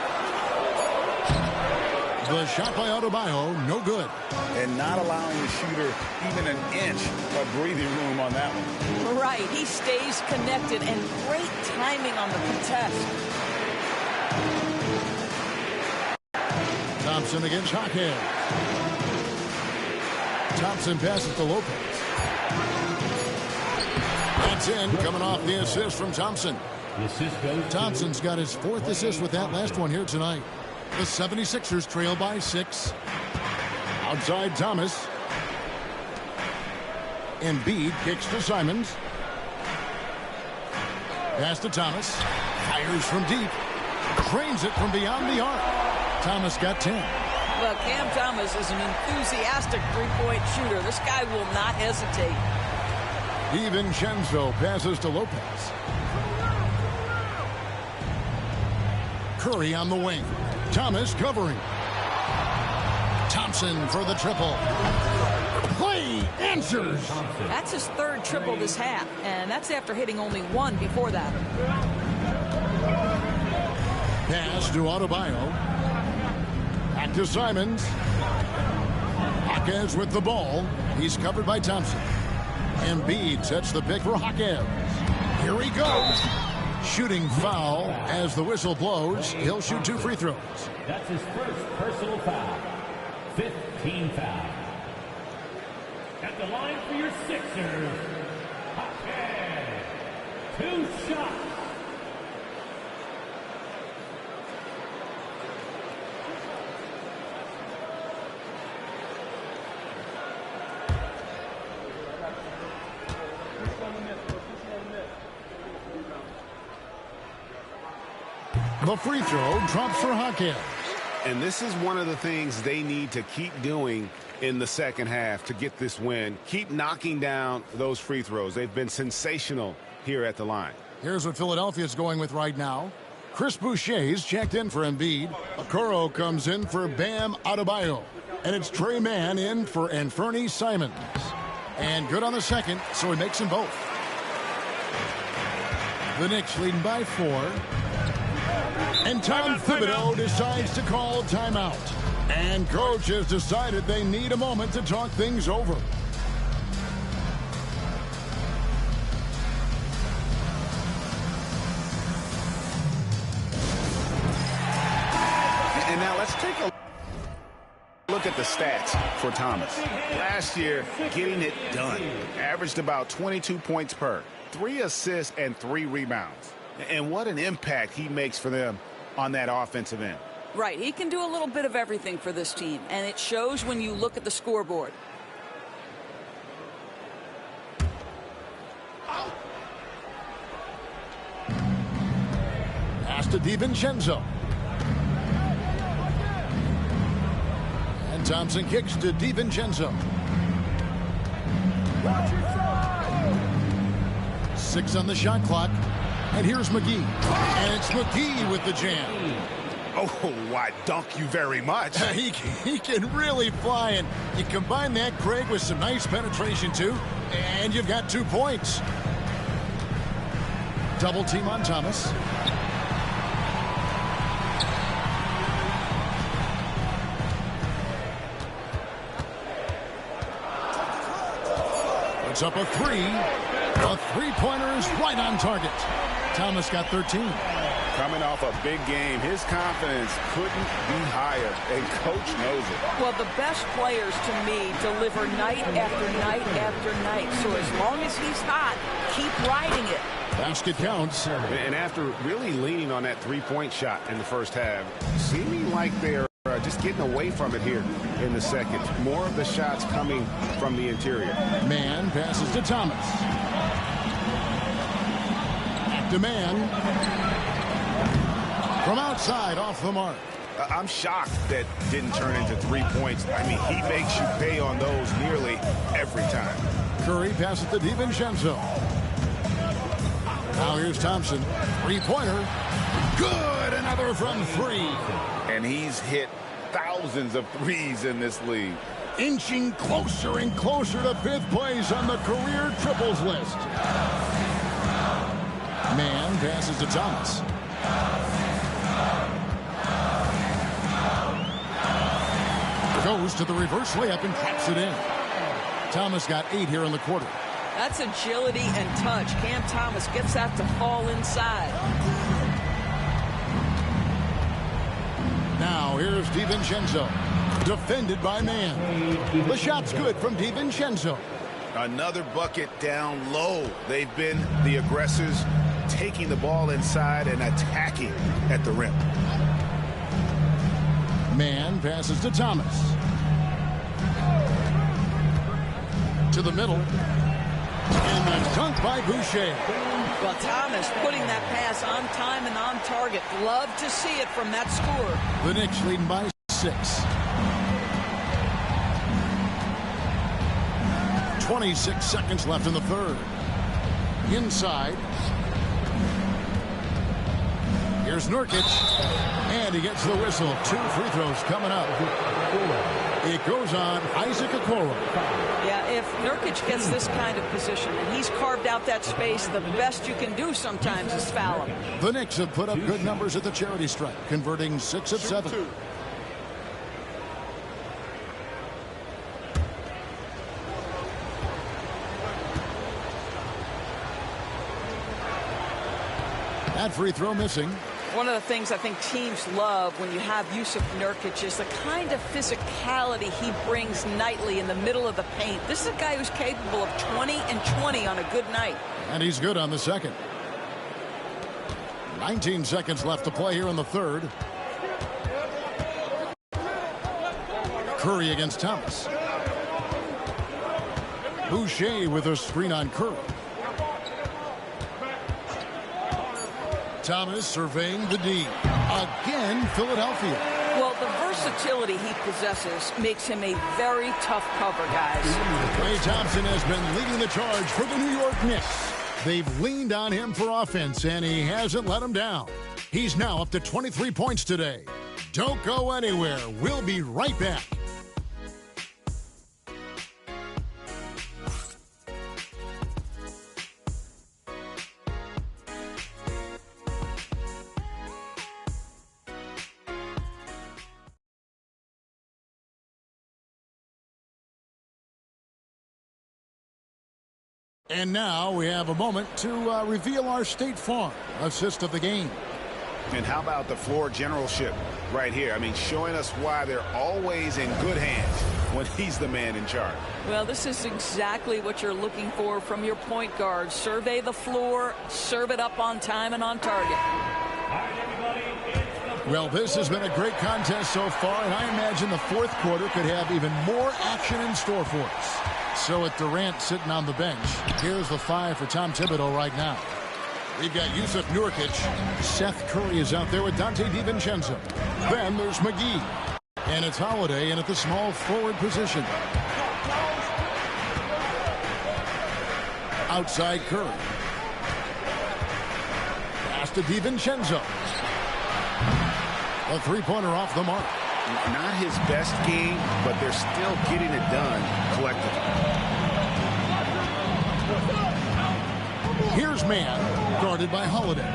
The shot by Adebayo, no good.
And not allowing the shooter even an inch of breathing room on that one.
Right, he stays connected, and great timing on the contest.
Thompson against Jaquez. Thompson passes to Lopez. That's in, coming off the assist from Thompson. Thompson's got his 4th assist with that last one here tonight. The 76ers trail by 6. Outside Thomas. Embiid kicks to Simons. Pass to Thomas. Fires from deep. Drains it from beyond the arc. Thomas got 10.
Well, Cam Thomas is an enthusiastic three-point shooter. This guy will not hesitate.
DiVincenzo passes to Lopez. Curry on the wing. Thomas covering. Thompson for the triple. Clay answers.
That's his 3rd triple this half, and that's after hitting only 1 before that.
Pass to Adebayo. Back to Simons. Jaquez with the ball. He's covered by Thompson. Embiid sets the pick for Jaquez. Here he goes. Shooting foul as the whistle blows. He'll shoot 2 free throws.
That's his first personal foul. 15 foul. At the line for your Sixers, Jaquez. 2 shots.
The free throw drops for Jaquez.
And this is one of the things they need to keep doing in the second half to get this win. Keep knocking down those free throws. They've been sensational here at the line.
Here's what Philadelphia's going with right now. Chris Boucher's checked in for Embiid. Okoro comes in for Bam Adebayo. And it's Trey Mann in for Anfernee Simons. And good on the second, so he makes them both. The Knicks leading by 4. And Tom Thibodeau decides to call timeout. And coach has decided they need a moment to talk things over.
And now let's take a look at the stats for Thomas. Last year, getting it done. Averaged about 22 points per. 3 assists and 3 rebounds. And what an impact he makes for them on that offensive end.
Right, he can do a little bit of everything for this team, and it shows when you look at the scoreboard.
Pass to DiVincenzo. And Thompson kicks to DiVincenzo. 6 on the shot clock. And here's McGee. And it's McGee with the jam.
Oh, why, dunk you very much.
He can really fly, and you combine that, Craig, with some nice penetration, too, and you've got 2 points. Double team on Thomas. Puts up a 3. A 3-pointer is right on target. Thomas got 13.
Coming off a big game, his confidence couldn't be higher, and coach knows it.
Well, the best players, to me, deliver night after night after night. So as long as he's hot, keep riding it.
Basket counts.
And after really leaning on that 3-point shot in the first half, seeming like they're Just getting away from it here in the second. More of the shots coming from the interior.
Man passes to Thomas. To Man. From outside, off the mark.
I'm shocked that didn't turn into 3 points. I mean, he makes you pay on those nearly every time.
Curry passes to DiVincenzo. Now here's Thompson. Three-pointer. Good. Another from three.
And he's hit thousands of threes in this league.
Inching closer and closer to fifth place on the career triples list. Man passes to Thomas. Goes to the reverse layup and traps it in. Thomas got 8 here in the quarter.
That's agility and touch. Cam Thomas gets that to fall inside.
Now here's DiVincenzo. Defended by Man. The shot's good from DiVincenzo.
Another bucket down low. They've been the aggressors, taking the ball inside and attacking at the rim.
Man passes to Thomas. To the middle. And the dunk by Boucher.
Well, Thomas putting that pass on time and on target. Love to see it from that score.
The Knicks leading by 6. 26 seconds left in the third. Inside. Here's Nurkic. And he gets the whistle. 2 free throws coming up. It goes on Isaac Okoro.
Yeah, if Nurkic gets this kind of position and he's carved out that space, the best you can do sometimes is foul him.
The Knicks have put up good numbers at the charity stripe, converting 6 of 7. That free throw missing.
One of the things I think teams love when you have Jusuf Nurkic is the kind of physicality he brings nightly in the middle of the paint. This is a guy who's capable of 20 and 20 on a good night.
And he's good on the second. 19 seconds left to play here in the third. Curry against Thomas. Boucher with a screen on Curry. Thomas surveying the D. Again, Philadelphia.
Well, the versatility he possesses makes him a very tough cover, guys.
Klay Thompson has been leading the charge for the New York Knicks. They've leaned on him for offense, and he hasn't let them down. He's now up to 23 points today. Don't go anywhere. We'll be right back. And now we have a moment to reveal our State Farm assist of the game.
And how about the floor generalship right here? I mean, showing us why they're always in good hands when he's the man in charge.
Well, this is exactly what you're looking for from your point guard. Survey the floor, serve it up on time and on target.
Well, this has been a great contest so far, and I imagine the fourth quarter could have even more action in store for us. So with Durant sitting on the bench, here's the 5 for Tom Thibodeau right now. We've got Jusuf Nurkic. Seth Curry is out there with Dante DiVincenzo. Then there's McGee. And it's Holiday in at the small forward position. Outside Curry. Pass to DiVincenzo. A three-pointer off the mark.
Not his best game, but they're still getting it done collectively.
Here's Man, guarded by Holiday.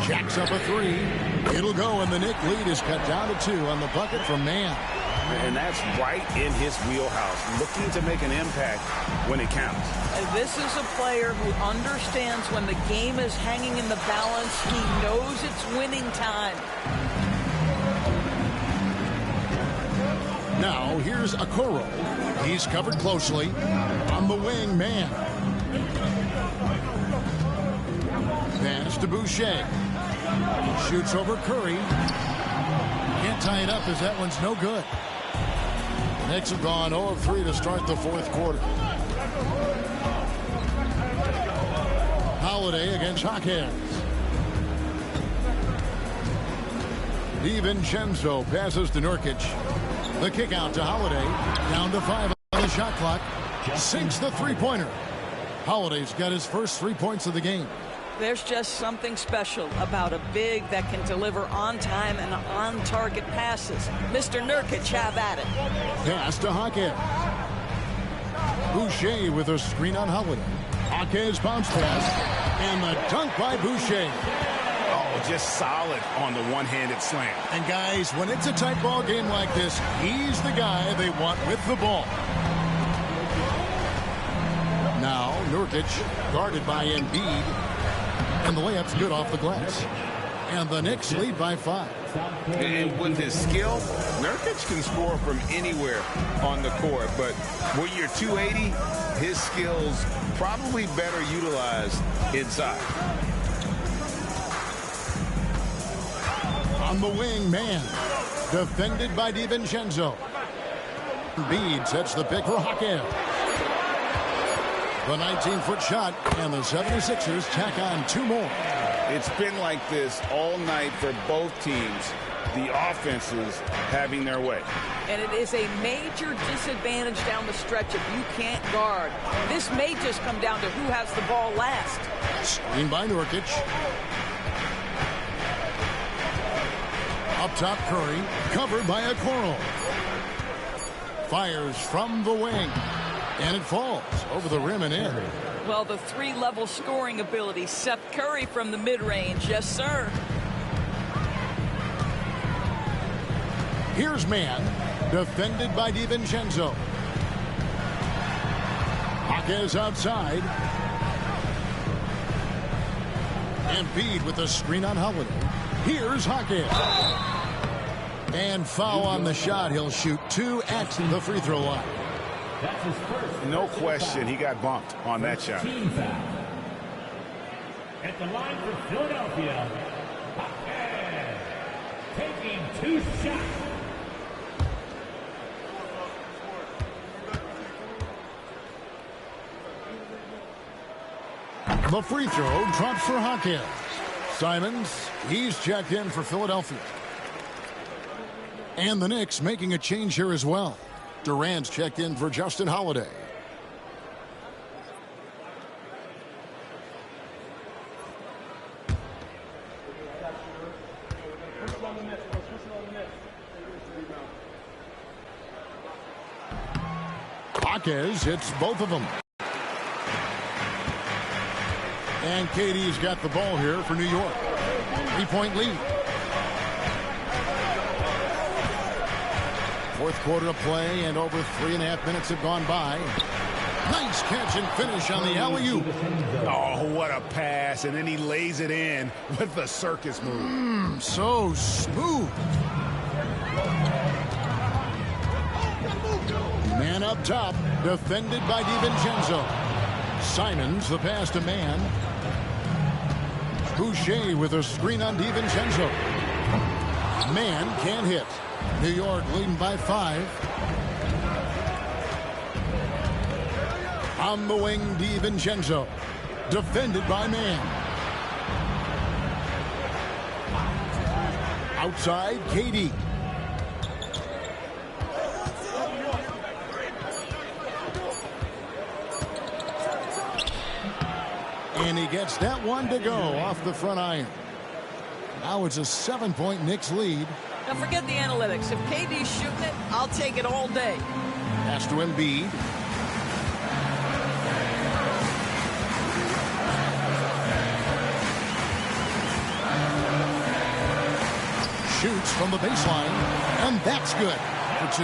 Jacks up a 3. It'll go, and the Knick lead is cut down to 2 on the bucket from Man.
And that's right in his wheelhouse, looking to make an impact when it counts.
And this is a player who understands when the game is hanging in the balance. He knows it's winning time.
Now, here's Okoro. He's covered closely. On the wing, Man. Pass to Boucher. Shoots over Curry. Can't tie it up as that one's no good. The Knicks have gone 0 of 3 to start the fourth quarter. Holiday against Jaquez. DiVincenzo passes to Nurkic. The kick out to Holiday. Down to 5 on the shot clock. Sinks the three-pointer. Holiday's got his first 3 points of the game.
There's just something special about a big that can deliver on time and on target passes. Mr. Nurkic, have at it.
Pass to Jaquez. Boucher with a screen on Holiday. Jaquez bounce pass. And the dunk by Boucher.
Oh, just solid on the one-handed slam.
And guys, when it's a tight ball game like this, he's the guy they want with the ball. Now Nurkic guarded by Embiid, and the layup's good off the glass. And the Knicks lead by 5.
And with his skill, Nurkic can score from anywhere on the court. But when you're 280, his skills probably better utilized inside.
On the wing, man. Defended by DiVincenzo. Embiid sets the pick for Jaquez. The 19-foot shot, and the 76ers tack on 2 more.
It's been like this all night for both teams. The offenses having their way.
And it is a major disadvantage down the stretch if you can't guard. This may just come down to who has the ball last.
Screen by Nurkic. Up top, Curry, covered by Okoro. Fires from the wing, and it falls over the rim and in.
Well, the 3-level scoring ability. Seth Curry from the mid-range. Yes, sir.
Here's man, defended by DiVincenzo. Jaquez outside. Embiid with a screen on Holiday. Here's Jaquez. And foul on the shot. He'll shoot 2 at the free throw line.
That's his first.
No question, he got bumped on that shot.
Team foul. At the line for Philadelphia, Jaquez taking 2 shots.
The free throw drops for Jaquez. Simons, he's checked in for Philadelphia. And the Knicks making a change here as well. Durant's checked in for Justin Holiday. Jaquez hits both of them. And KD's got the ball here for New York. 3-point lead. Fourth quarter of play, and over 3.5 minutes have gone by. Nice catch and finish on the alley-oop.
Oh, what a pass. And then he lays it in with the circus move.
So smooth. Man up top, defended by DiVincenzo. Simons, the pass to man. Boucher with a screen on DiVincenzo. Man can't hit. New York leading by 5. On the wing, DiVincenzo. Defended by man. Outside, KD. And he gets that one to go off the front iron. Now it's a 7-point Knicks lead.
Now forget the analytics. If KD's shooting it, I'll take it all day.
Pass to Embiid. Shoots from the baseline, and that's good for 2.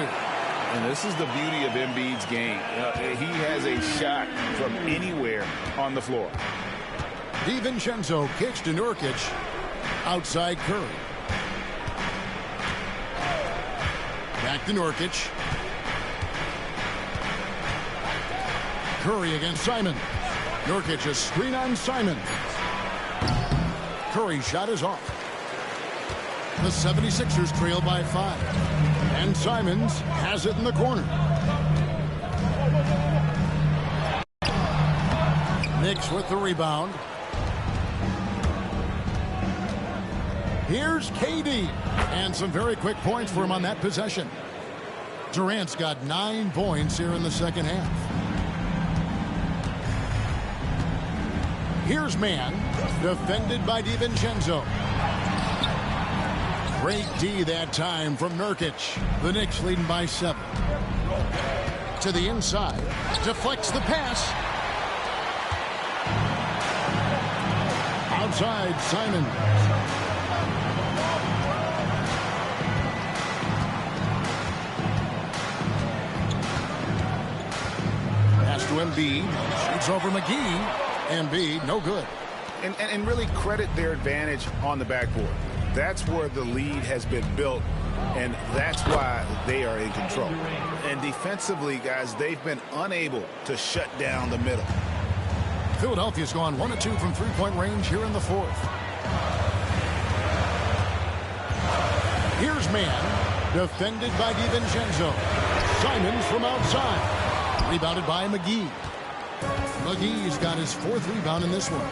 And this is the beauty of Embiid's game. He has a shot from anywhere on the floor.
DiVincenzo kicks to Nurkic. Outside Curry. Back to Nurkic. Curry against Simon. Nurkic a screen on Simon. Curry's shot is off. The 76ers trail by 5. And Simons has it in the corner. Knicks with the rebound. Here's KD. And some very quick points for him on that possession. Durant's got 9 points here in the second half. Here's Man, defended by DiVincenzo. Great D that time from Nurkic. The Knicks leading by 7. To the inside, deflects the pass. Outside, Simon. Pass to Embiid. Shoots over McGee. Embiid, no good.
And really credit their advantage on the backboard. That's where the lead has been built, and that's why they are in control. And defensively, guys, they've been unable to shut down the middle.
Philadelphia's gone 1 of 2 from three-point range here in the fourth. Here's Man, defended by DiVincenzo. Simons from outside. Rebounded by McGee. McGee's got his 4th rebound in this one.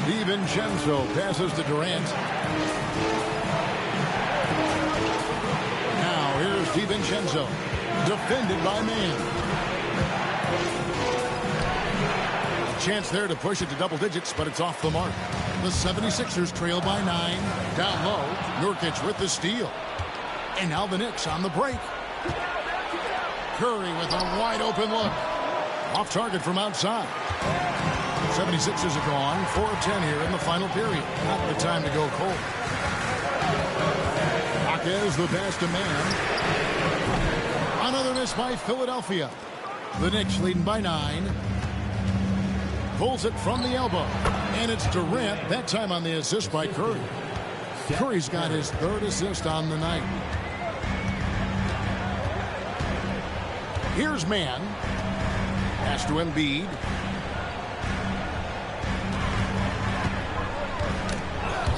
DiVincenzo passes to Durant. Now here's DiVincenzo, defended by Man. A chance there to push it to double digits, but it's off the mark. The 76ers trail by 9. Down low, Nurkic with the steal. And now the Knicks on the break. Curry with a wide open look. Off target from outside. 76ers are gone 4 of 10 here in the final period. Not the time to go cold. Jaquez the pass to Man. Another miss by Philadelphia. The Knicks leading by 9. Pulls it from the elbow. And it's Durant, that time on the assist by Curry. Curry's got his 3rd assist on the night. Here's Man. Pass to Embiid.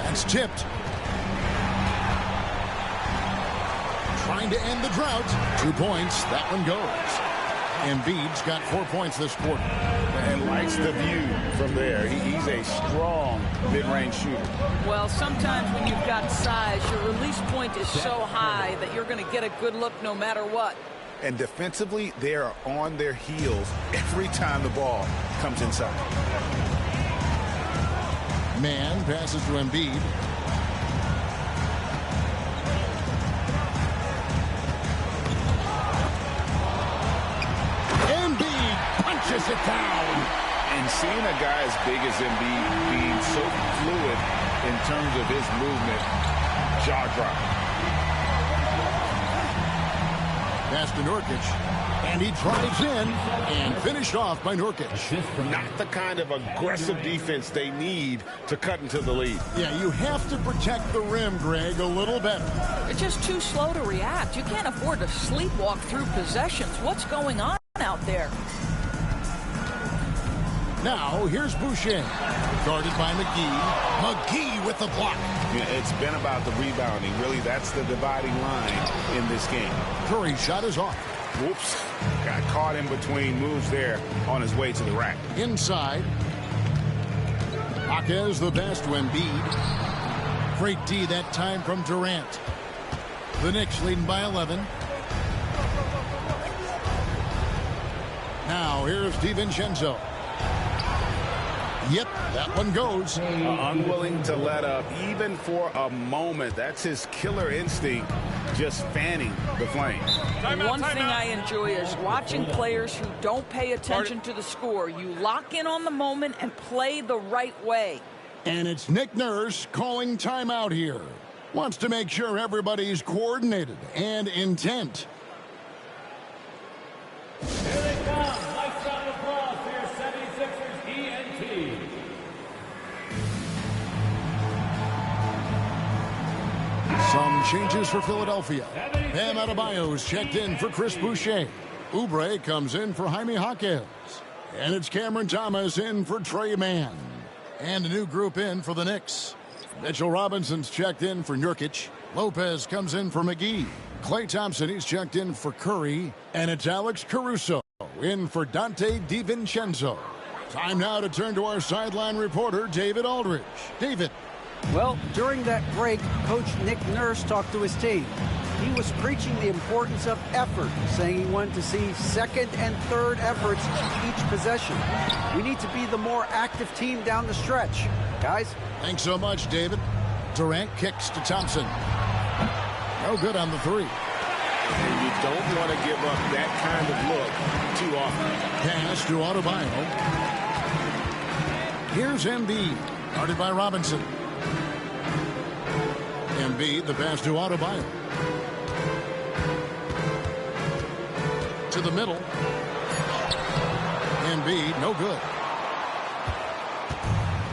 That's tipped. Trying to end the drought. 2 points. That one goes. Embiid's got 4 points this quarter.
And likes the view from there. He's a strong mid-range shooter.
Well, sometimes when you've got size, your release point is so high that you're going to get a good look no matter what.
And defensively, they are on their heels every time the ball comes inside.
Man passes to Embiid. Embiid punches it down.
And seeing a guy as big as Embiid being so fluid in terms of his movement, jaw-dropping.
Pass to Nurkic, and he drives in and finished off by Nurkic.
Not the kind of aggressive defense they need to cut into the lead.
Yeah, you have to protect the rim, Greg, a little better.
They're just too slow to react. You can't afford to sleepwalk through possessions. What's going on out there?
Now, here's Boucher, guarded by McGee. McGee with the block.
Yeah, it's been about the rebounding. Really, that's the dividing line in this game.
Curry's shot is off.
Whoops. Got caught in between moves there on his way to the rack.
Inside. Jaquez the best to Embiid. Great D that time from Durant. The Knicks leading by 11. Now, here's DiVincenzo. Yep, that one goes.
Unwilling to let up even for a moment. That's his killer instinct, just fanning the flames.
One thing I enjoy is watching players who don't pay attention to the score. You lock in on the moment and play the right way.
And it's Nick Nurse calling timeout here. Wants to make sure everybody's coordinated and intent.
Here they come. Nice round of applause for your 76ers ENT.
Some changes for Philadelphia. Bam Adebayo's checked in for Chris Boucher. Oubre comes in for Jaime Jaquez. And it's Cameron Thomas in for Trey Mann. And a new group in for the Knicks. Mitchell Robinson's checked in for Nurkic. Lopez comes in for McGee. Klay Thompson, he's checked in for Curry. And it's Alex Caruso in for Dante DiVincenzo. Time now to turn to our sideline reporter, David Aldridge. David.
Well, during that break, Coach Nick Nurse talked to his team. He was preaching the importance of effort, saying he wanted to see second and third efforts each possession. We need to be the more active team down the stretch. Guys?
Thanks so much, David. Durant kicks to Thompson. No good on the three.
And you don't want to give up that kind of look too often.
Pass to Adebayo. Here's Embiid, guarded by Robinson. Embiid, the pass to Adebayo. To the middle. Embiid, no good.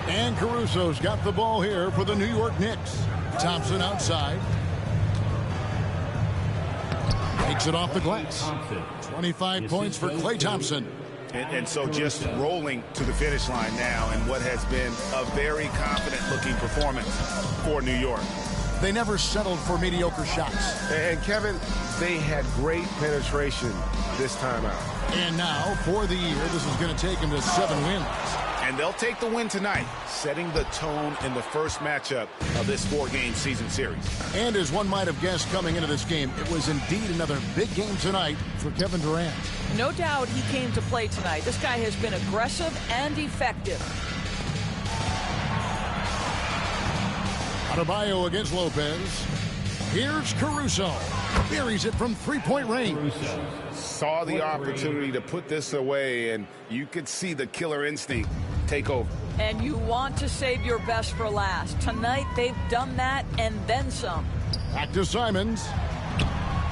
And Caruso's got the ball here for the New York Knicks. Thompson outside. Takes it off the glass. 25 points for Klay Thompson.
And so just rolling to the finish line now in what has been a very confident-looking performance for New York.
They never settled for mediocre shots.
And Kevin, they had great penetration this time out.
And now, for the year, this is going to take them to 7 wins.
And they'll take the win tonight, setting the tone in the first matchup of this 4-game season series.
And as one might have guessed coming into this game, it was indeed another big game tonight for Kevin Durant.
No doubt he came to play tonight. This guy has been aggressive and effective.
Adebayo against Lopez. Here's Caruso. Buries it from three-point range.
Saw the opportunity to put this away, and you could see the killer instinct take over.
And you want to save your best for last. Tonight, they've done that and then some.
Back to Simons.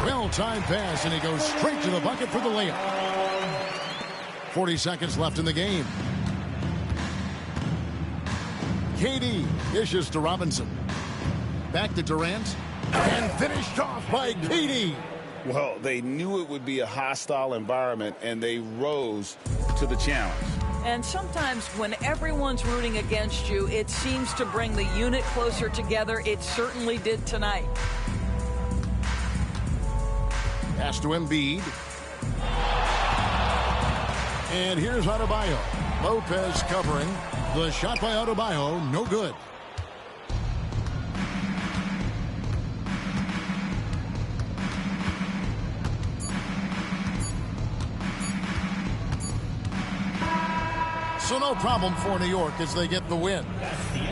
Well-timed pass, and he goes straight to the bucket for the layup. 40 seconds left in the game. KD dishes to Robinson. Back to Durant. And finished off by KD.
Well, they knew it would be a hostile environment, and they rose to the challenge.
And sometimes when everyone's rooting against you, it seems to bring the unit closer together. It certainly did tonight.
Pass to Embiid. And here's Adebayo. Lopez covering. The shot by Adebayo, no good. So no problem for New York as they get the win.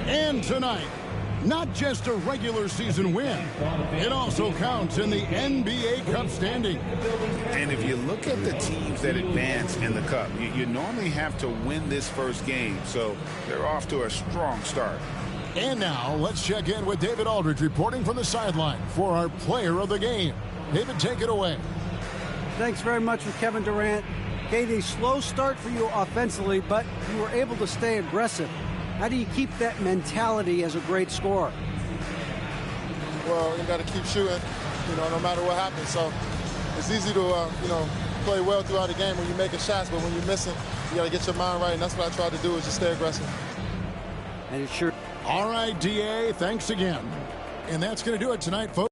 And tonight, not just a regular season win, it also counts in the NBA Cup standing.
And if you look at the teams that advance in the Cup, you normally have to win this first game, so they're off to a strong start.
And now, let's check in with David Aldridge reporting from the sideline for our player of the game. David, take it away.
Thanks very much for Kevin Durant. KD, slow start for you offensively, but you were able to stay aggressive. How do you keep that mentality as a great scorer?
Well, you got to keep shooting, no matter what happens. So it's easy to, play well throughout the game when you're making shots, but when you're missing, you got to get your mind right, and that's what I tried to do, is just stay aggressive.
And it sure.
All right, DA, thanks again. And that's going to do it tonight, folks.